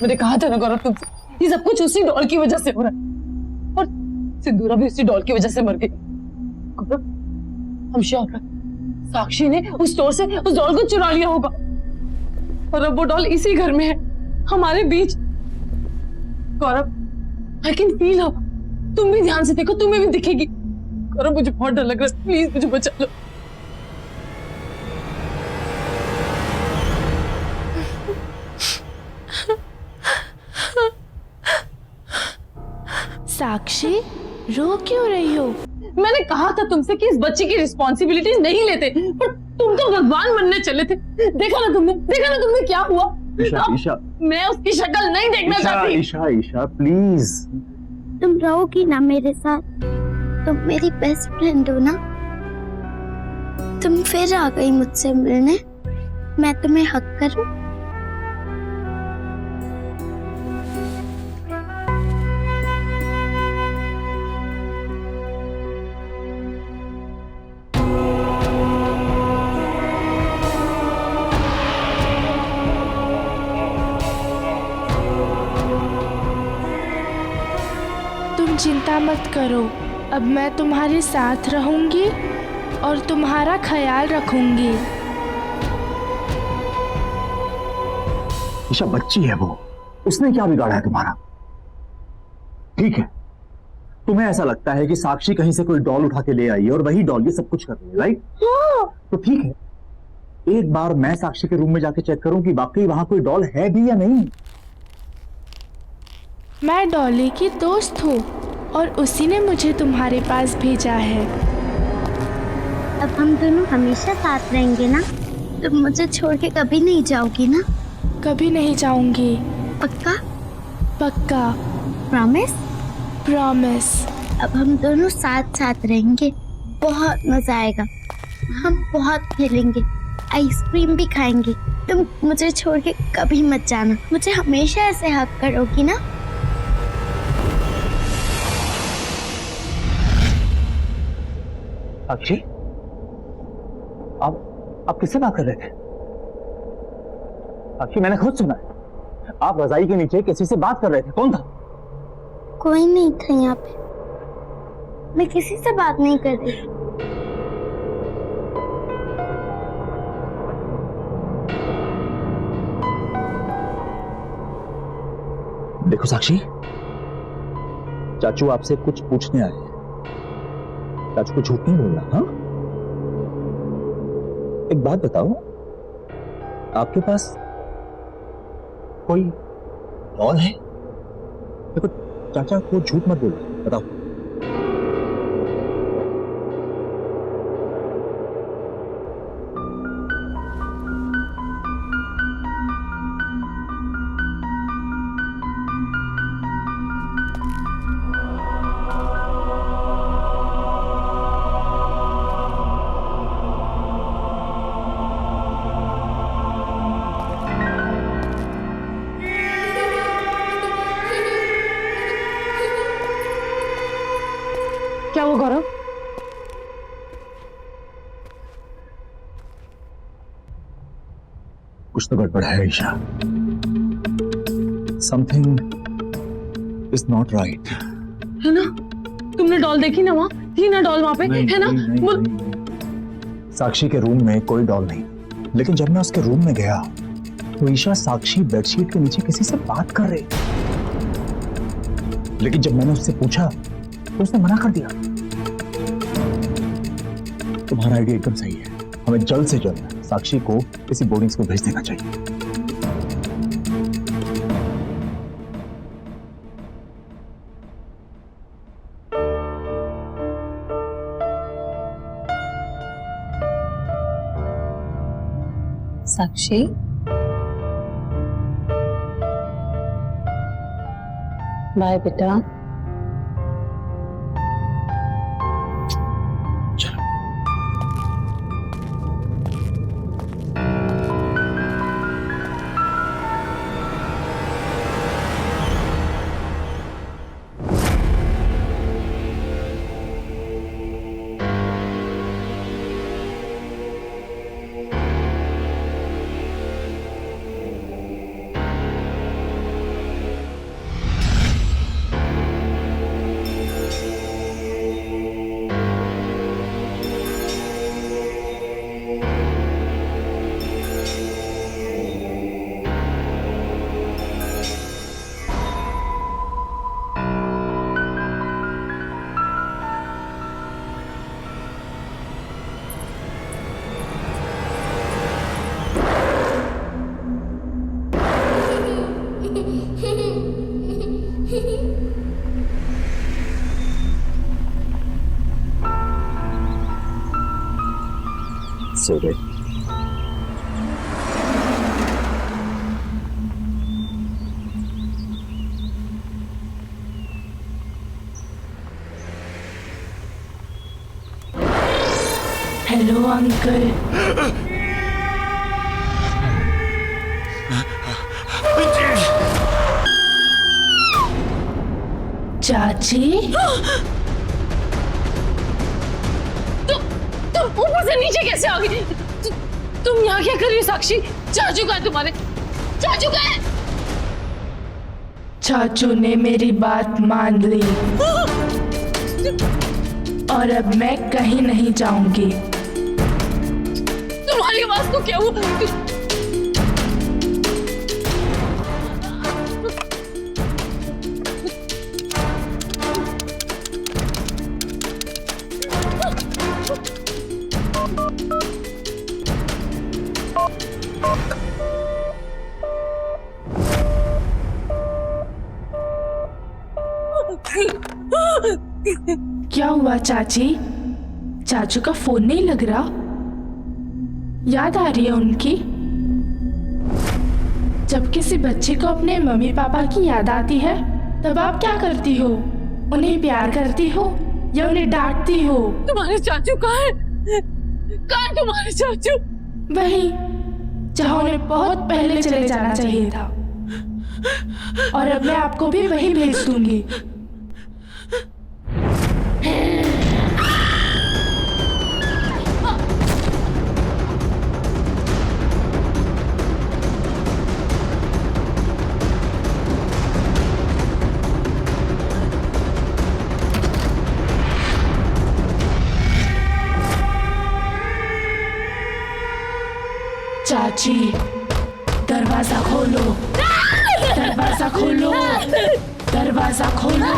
मैंने कहा था ना गौरव तुमसे, ये सब कुछ उसी डॉल की वजह से हो रहा है, और सिंदूरा भी उसी डॉल की वजह से मर गई। गौरव, हम श्योर हैं साक्षी ने उस स्टोर से उस डॉल को चुरा लिया होगा, और अब वो डॉल इसी घर में है, हमारे बीच। गौरव, आई कैन फील हर। तुम भी ध्यान से देखो, तुम्हें भी दिखेगी। गौरव, मुझे बहुत डर लग रहा है, प्लीज मुझे बचा लो। साक्षी, रो क्यों रही हो? मैंने कहा था तुमसे कि इस बच्ची की रिस्पॉन्सिबिलिटीज नहीं लेते, पर तुम तो भगवान बनने चले थे। देखा ना तुमने क्या हुआ? ईशा, ईशा, मैं उसकी शक्ल नहीं देखना चाहती। ईशा, ईशा, प्लीज। तुम रहोगी ना मेरे साथ? तुम मेरी बेस्ट फ्रेंड हो ना? तुम फिर आ गई मुझसे मिलने, मैं तुम्हें हक करूं? चिंता मत करो, अब मैं तुम्हारे साथ रहूंगी और तुम्हारा ख्याल रखूंगी। ईशा, बच्ची है वो, उसने क्या बिगाड़ा है तुम्हारा? ठीक है, तुम्हें ऐसा लगता है कि साक्षी कहीं से कोई डॉल उठा के ले आई है और वही डॉल ये सब कुछ कर रही है, राइट? तो ठीक है, एक बार मैं साक्षी के रूम में जाके चेक करूं कि वाकई वहां कोई डॉल है भी या नहीं। मैं डॉली की दोस्त हूँ और उसी ने मुझे तुम्हारे पास भेजा है। अब हम दोनों हमेशा साथ रहेंगे ना? तुम मुझे छोड़ के कभी नहीं जाओगी ना? कभी नहीं जाऊंगी। पक्का? पक्का। प्रॉमिस? प्रॉमिस। अब हम दोनों साथ साथ रहेंगे, बहुत मजा आएगा। हम बहुत खेलेंगे, आइसक्रीम भी खाएंगे। तुम मुझे छोड़ के कभी मत जाना, मुझे हमेशा ऐसे हक करोगी ना? साक्षी, आप किससे बात कर रहे थे? साक्षी, मैंने खुद सुना है आप रजाई के नीचे किसी से बात कर रहे थे। कौन था? कोई नहीं था यहाँ पे, मैं किसी से बात नहीं कर रही। देखो साक्षी, चाचू आपसे कुछ पूछने आए हैं। चाचू को झूठ नहीं बोलना, हाँ? एक बात बताओ, आपके पास कोई डॉल है? देखो चाचा को झूठ मत बोलो, बताओ। क्या वो गौरव? कुछ तो गड़बड़ है Isha. Something is not right. है ना? तुमने डॉल देखी ना? वहां थी ना डॉल, वहां पे है ना? साक्षी के रूम में कोई डॉल नहीं, लेकिन जब मैं उसके रूम में गया तो ईशा साक्षी बेडशीट के नीचे किसी से बात कर रही। लेकिन जब मैंने उससे पूछा तो उसने मना कर दिया। तुम्हारा आइडिया एकदम सही है, हमें जल्द से जल्द साक्षी को किसी बोर्डिंग स्कूल भेज देना चाहिए। साक्षी, बाय बेटा। सो गए। Hello uncle. चाची, तुम ऊपर से नीचे कैसे आ गई? तुम यहाँ क्या कर रही हो साक्षी? चाचू का है तुम्हारे? चाचू का है? चाचू ने मेरी बात मान ली और अब मैं कहीं नहीं जाऊंगी। तुम्हारी आवाज को क्या हुआ? क्या हुआ चाची? चाचू का फोन नहीं लग रहा? याद आ रही है उनकी? जब किसी बच्चे को अपने मम्मी पापा की याद आती है तब आप क्या करती हो? उन्हें प्यार करती हो या उन्हें डांटती हो? तुम्हारे चाचू कहाँ है? कहाँ है तुम्हारे चाचू? वहीं जहाँ उन्हें बहुत पहले चले जाना चाहिए था। और अब मैं आपको भी वहीं भेज दूंगी। चाची, दरवाजा खोलो, दरवाजा खोलो, दरवाजा खोलो।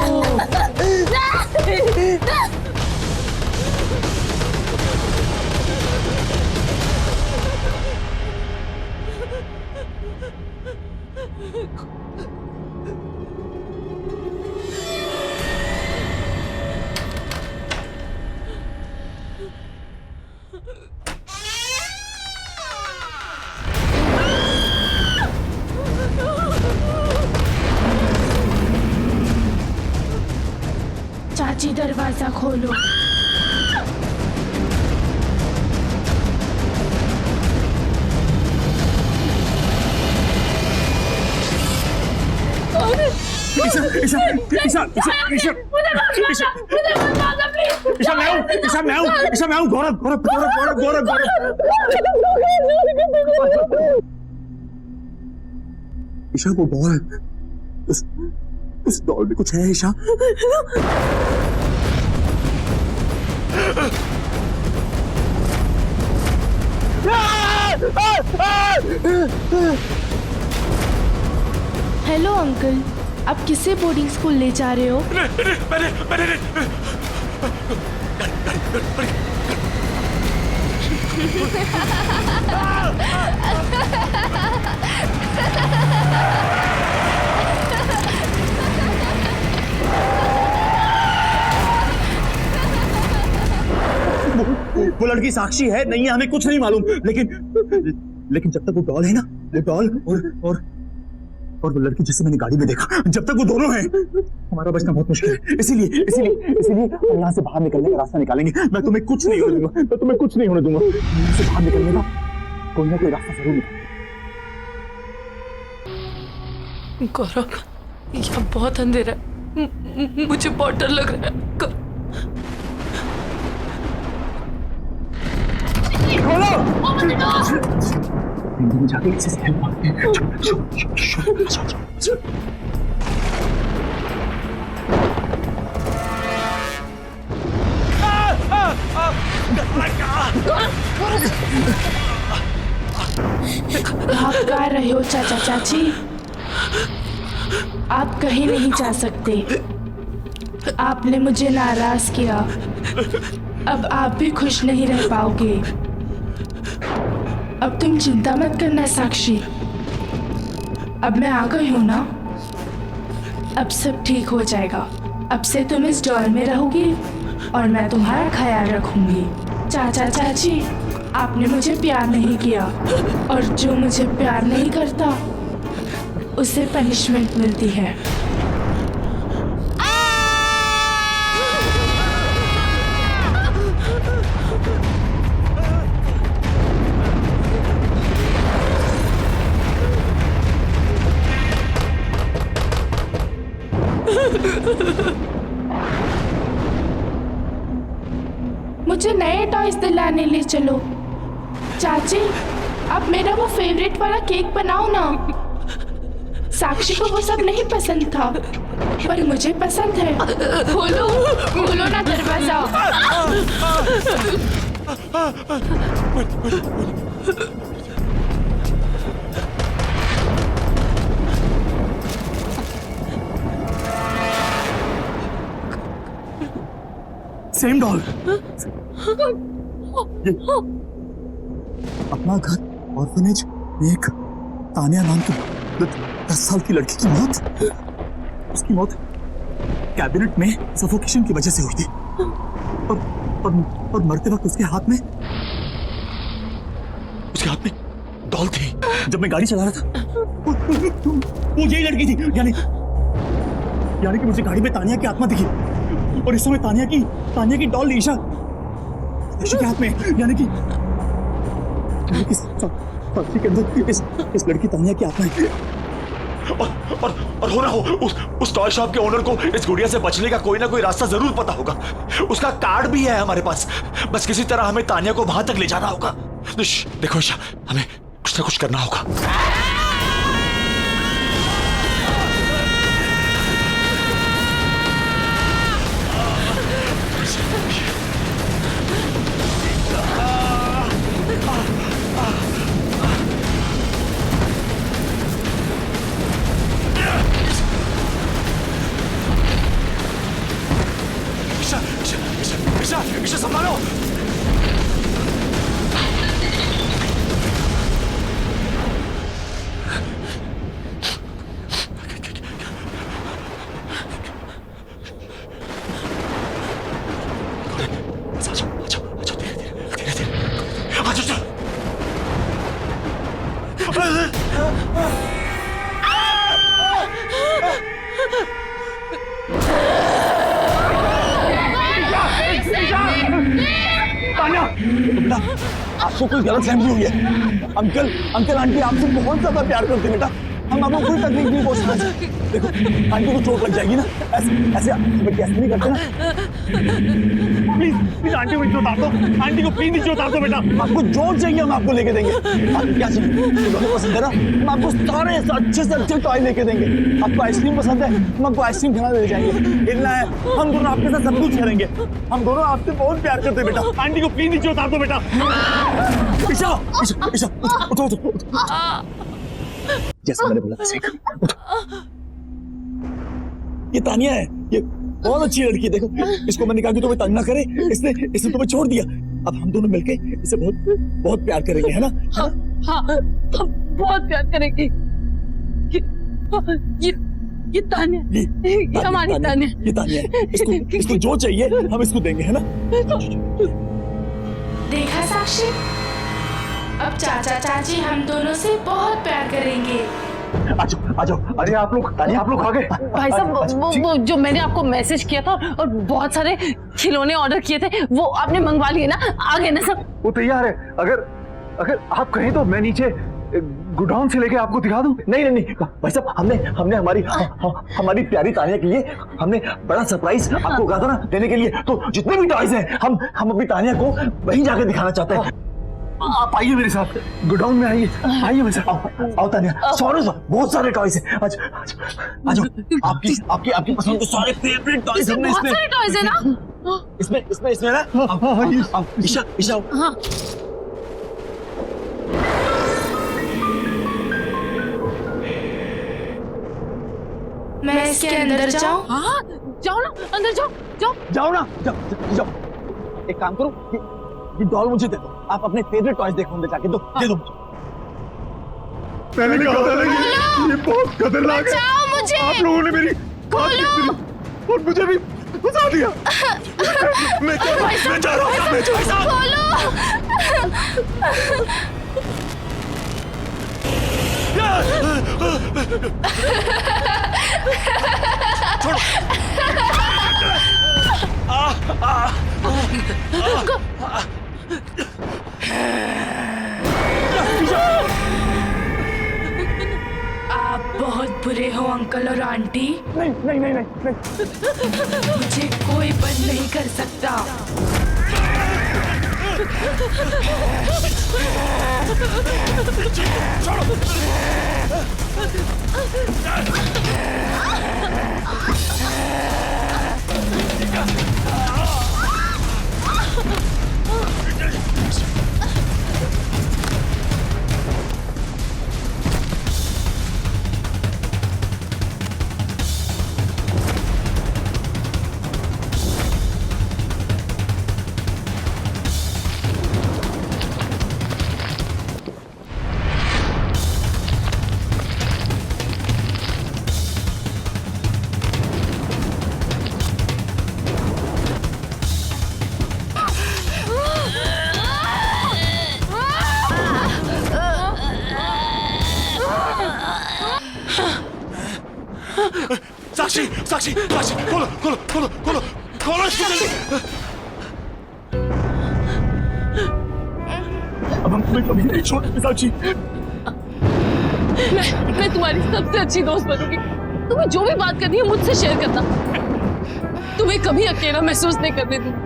चाची, दरवाजा खोलो। ईशा वो डॉल है, उस डॉल में कुछ है ईशा। हेलो अंकल, आप किसे बोर्डिंग स्कूल ले जा रहे हो? वो लड़की साक्षी है नहीं है हमें कुछ नहीं मालूम, लेकिन जब तक वो डॉल है ना, वो डॉल और वो लड़की जिसे मैंने गाड़ी में देखा, जब तक वो दोनों हैं हमारा बचना बहुत मुश्किल है। इसीलिए हम यहाँ से बाहर निकलने का रास्ता निकालेंगे। मैं तुम्हें कुछ नहीं होने दूंगा, यहाँ से बाहर निकलने का कोई ना कोई रास्ता जरूर निकालेंगे। गौरव, यहाँ बहुत अंधेरा है, मुझे बहुत डर लग रहा है। जाके किसी से हेल्प मांगते हैं। भाग कहाँ रहे हो चाचा चाची? आप कहीं नहीं जा सकते। आपने मुझे नाराज किया, अब आप भी खुश नहीं रह पाओगे। अब तुम चिंता मत करना साक्षी, अब मैं आ गई हूं ना, अब सब ठीक हो जाएगा। अब से तुम इस डॉल में रहोगी और मैं तुम्हारा ख्याल रखूंगी। चाचा चाची, आपने मुझे प्यार नहीं किया और जो मुझे प्यार नहीं करता उसे पनिशमेंट मिलती है। मुझे नए टॉयज दिलाने ले चलो। चाची, आप मेरा वो फेवरेट वाला केक बनाओ ना। साक्षी को वो सब नहीं पसंद था, पर मुझे पसंद है। खोलो ना दरवाजा। सेम डॉल, अपना घर, ऑर्फनेज एक तानिया नाम की 10 साल की लड़की की मौत, उसकी मौत कैबिनेट में सफोकेशन की वजह से हुई थी और मरते वक्त उसके हाथ में डॉल थी। जब मैं गाड़ी चला रहा था वो यही लड़की थी, यानी कि मुझे गाड़ी में तानिया की आत्मा दिखी और इस समय तानिया की डॉल ईशा के हाथ में, यानी कि साक्षी के अंदर इस लड़की तानिया की आत्मा है। और हो ना हो उस टॉय शॉप के ओनर को इस गुड़िया से बचने का कोई ना कोई रास्ता जरूर पता होगा। उसका कार्ड भी है हमारे पास, बस किसी तरह हमें तानिया को वहां तक ले जाना होगा। देखो ईशा, हमें कुछ ना कुछ करना होगा। ईशा संभालो। बेटा, आपको कोई गलतफहमी हुई है। अंकल आंटी आपसे बहुत ज्यादा प्यार करते बेटा, हम आपको कोई तकलीफ नहीं पहुंचना चाहते। देखो आंटी को चोट लग जाएगी ना, ऐसे नहीं करते ना। प्लीज आंटी को नीचे उतार दो, आंटी को प्लीज नीचे उतार दो बेटा। आपको जो चाहिए हम आपको लेके देंगे। क्या चाहिए पसंद है ना, हम आपको सारे अच्छे से अच्छे टॉय लेके देंगे। आपको आइसक्रीम पसंद है, हम आपको आइसक्रीम खिलाने ले जाएंगे। हिलना है, हम दोनों आपके साथ सब कुछ करेंगे। हम दोनों आपसे बहुत प्यार करते हैं बेटा। आंटी को प्लीज नीचे उतार दो बेटा। ईशा उठो। जैसे मैंने बोला वैसे ये तानिया है, ये बहुत अच्छी लड़की है। देखो इसको मैंने कहा कि तुम्हें तंग ना करे, इसने तुम्हें छोड़ दिया। अब हम दोनों मिलके इसे बहुत प्यार करेंगे, है ना? हाँ, हम बहुत प्यार करेंगे। ये तानिया, ये हमारी तानिया, ये तानिया है। इसको जो चाहिए हम इसको देंगे, है ना? देखा साक्षी, अब चाचा चाची हम दोनों से बहुत प्यार करेंगे। आ जाओ। अरे आप लोग आ गए। भाई साहब वो जो मैंने आपको मैसेज किया था और बहुत सारे खिलौने ऑर्डर किए थे वो आपने मंगवा लिए ना? आ गए ना सब? वो तैयार है। अगर आप कहें तो मैं नीचे गोडाउन से लेके आपको दिखा दूं। नहीं भाई साहब, हमने हमारी प्यारी तानिया के लिए हमने बड़ा सरप्राइज आपको कहा था ना देने के लिए। तो जितने भी टॉयज हैं हम अपनी तानिया को वहीं जाके दिखाना चाहते हैं। आप आइए मेरे साथ, गोडाउन में आइए मेरे साथ। आओ तानिया, बहुत सारे टॉयज हैं। आ जाओ। आपकी पसंद के सारे फेवरेट टॉयज हमने बहुत सारे टॉयज है ना इसमें ना। ईशा हाँ। मैं इसके अंदर जाऊं? हाँ जाओ ना, अंदर जाओ ना। एक काम करो, ये डॉल मुझे दे दो। आप अपने फेवरेट टॉयज देखो अंदर जाके, दे दो। मैंने कहा था ना ये बहुत खतरनाक है। मुझे आप लोगों ने मेरी और मुझे भी फंसा दिया। मैं जा रहा हूँ। आप बहुत बुरे हो अंकल और आंटी। नहीं। मुझे कोई बंद नहीं कर सकता। साक्षी साक्षी साक्षी खोलो खोलो खोलो खोलो खोलो इसको जल्दी। अब हम तुम्हें कभी नहीं छोड़ेंगे साक्षी। मैं तुम्हारी सबसे अच्छी दोस्त बनूंगी। तुम्हें जो भी बात करनी है मुझसे शेयर करना। तुम्हें कभी अकेला महसूस नहीं करने दूंगी।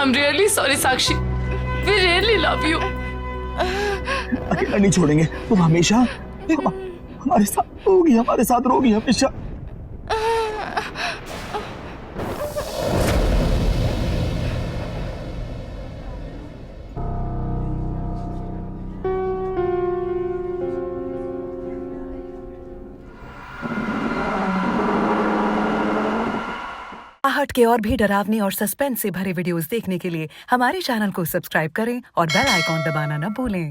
I'm really sorry, Sakshi. We really love you. अकेला नहीं छोड़ेंगे। तुम हमेशा हमारे साथ रहोगी, हमारे साथ रहोगी हमेशा। आहट के और भी डरावनी और सस्पेंस से भरे वीडियोस देखने के लिए हमारे चैनल को सब्सक्राइब करें और बेल आइकॉन दबाना न भूलें।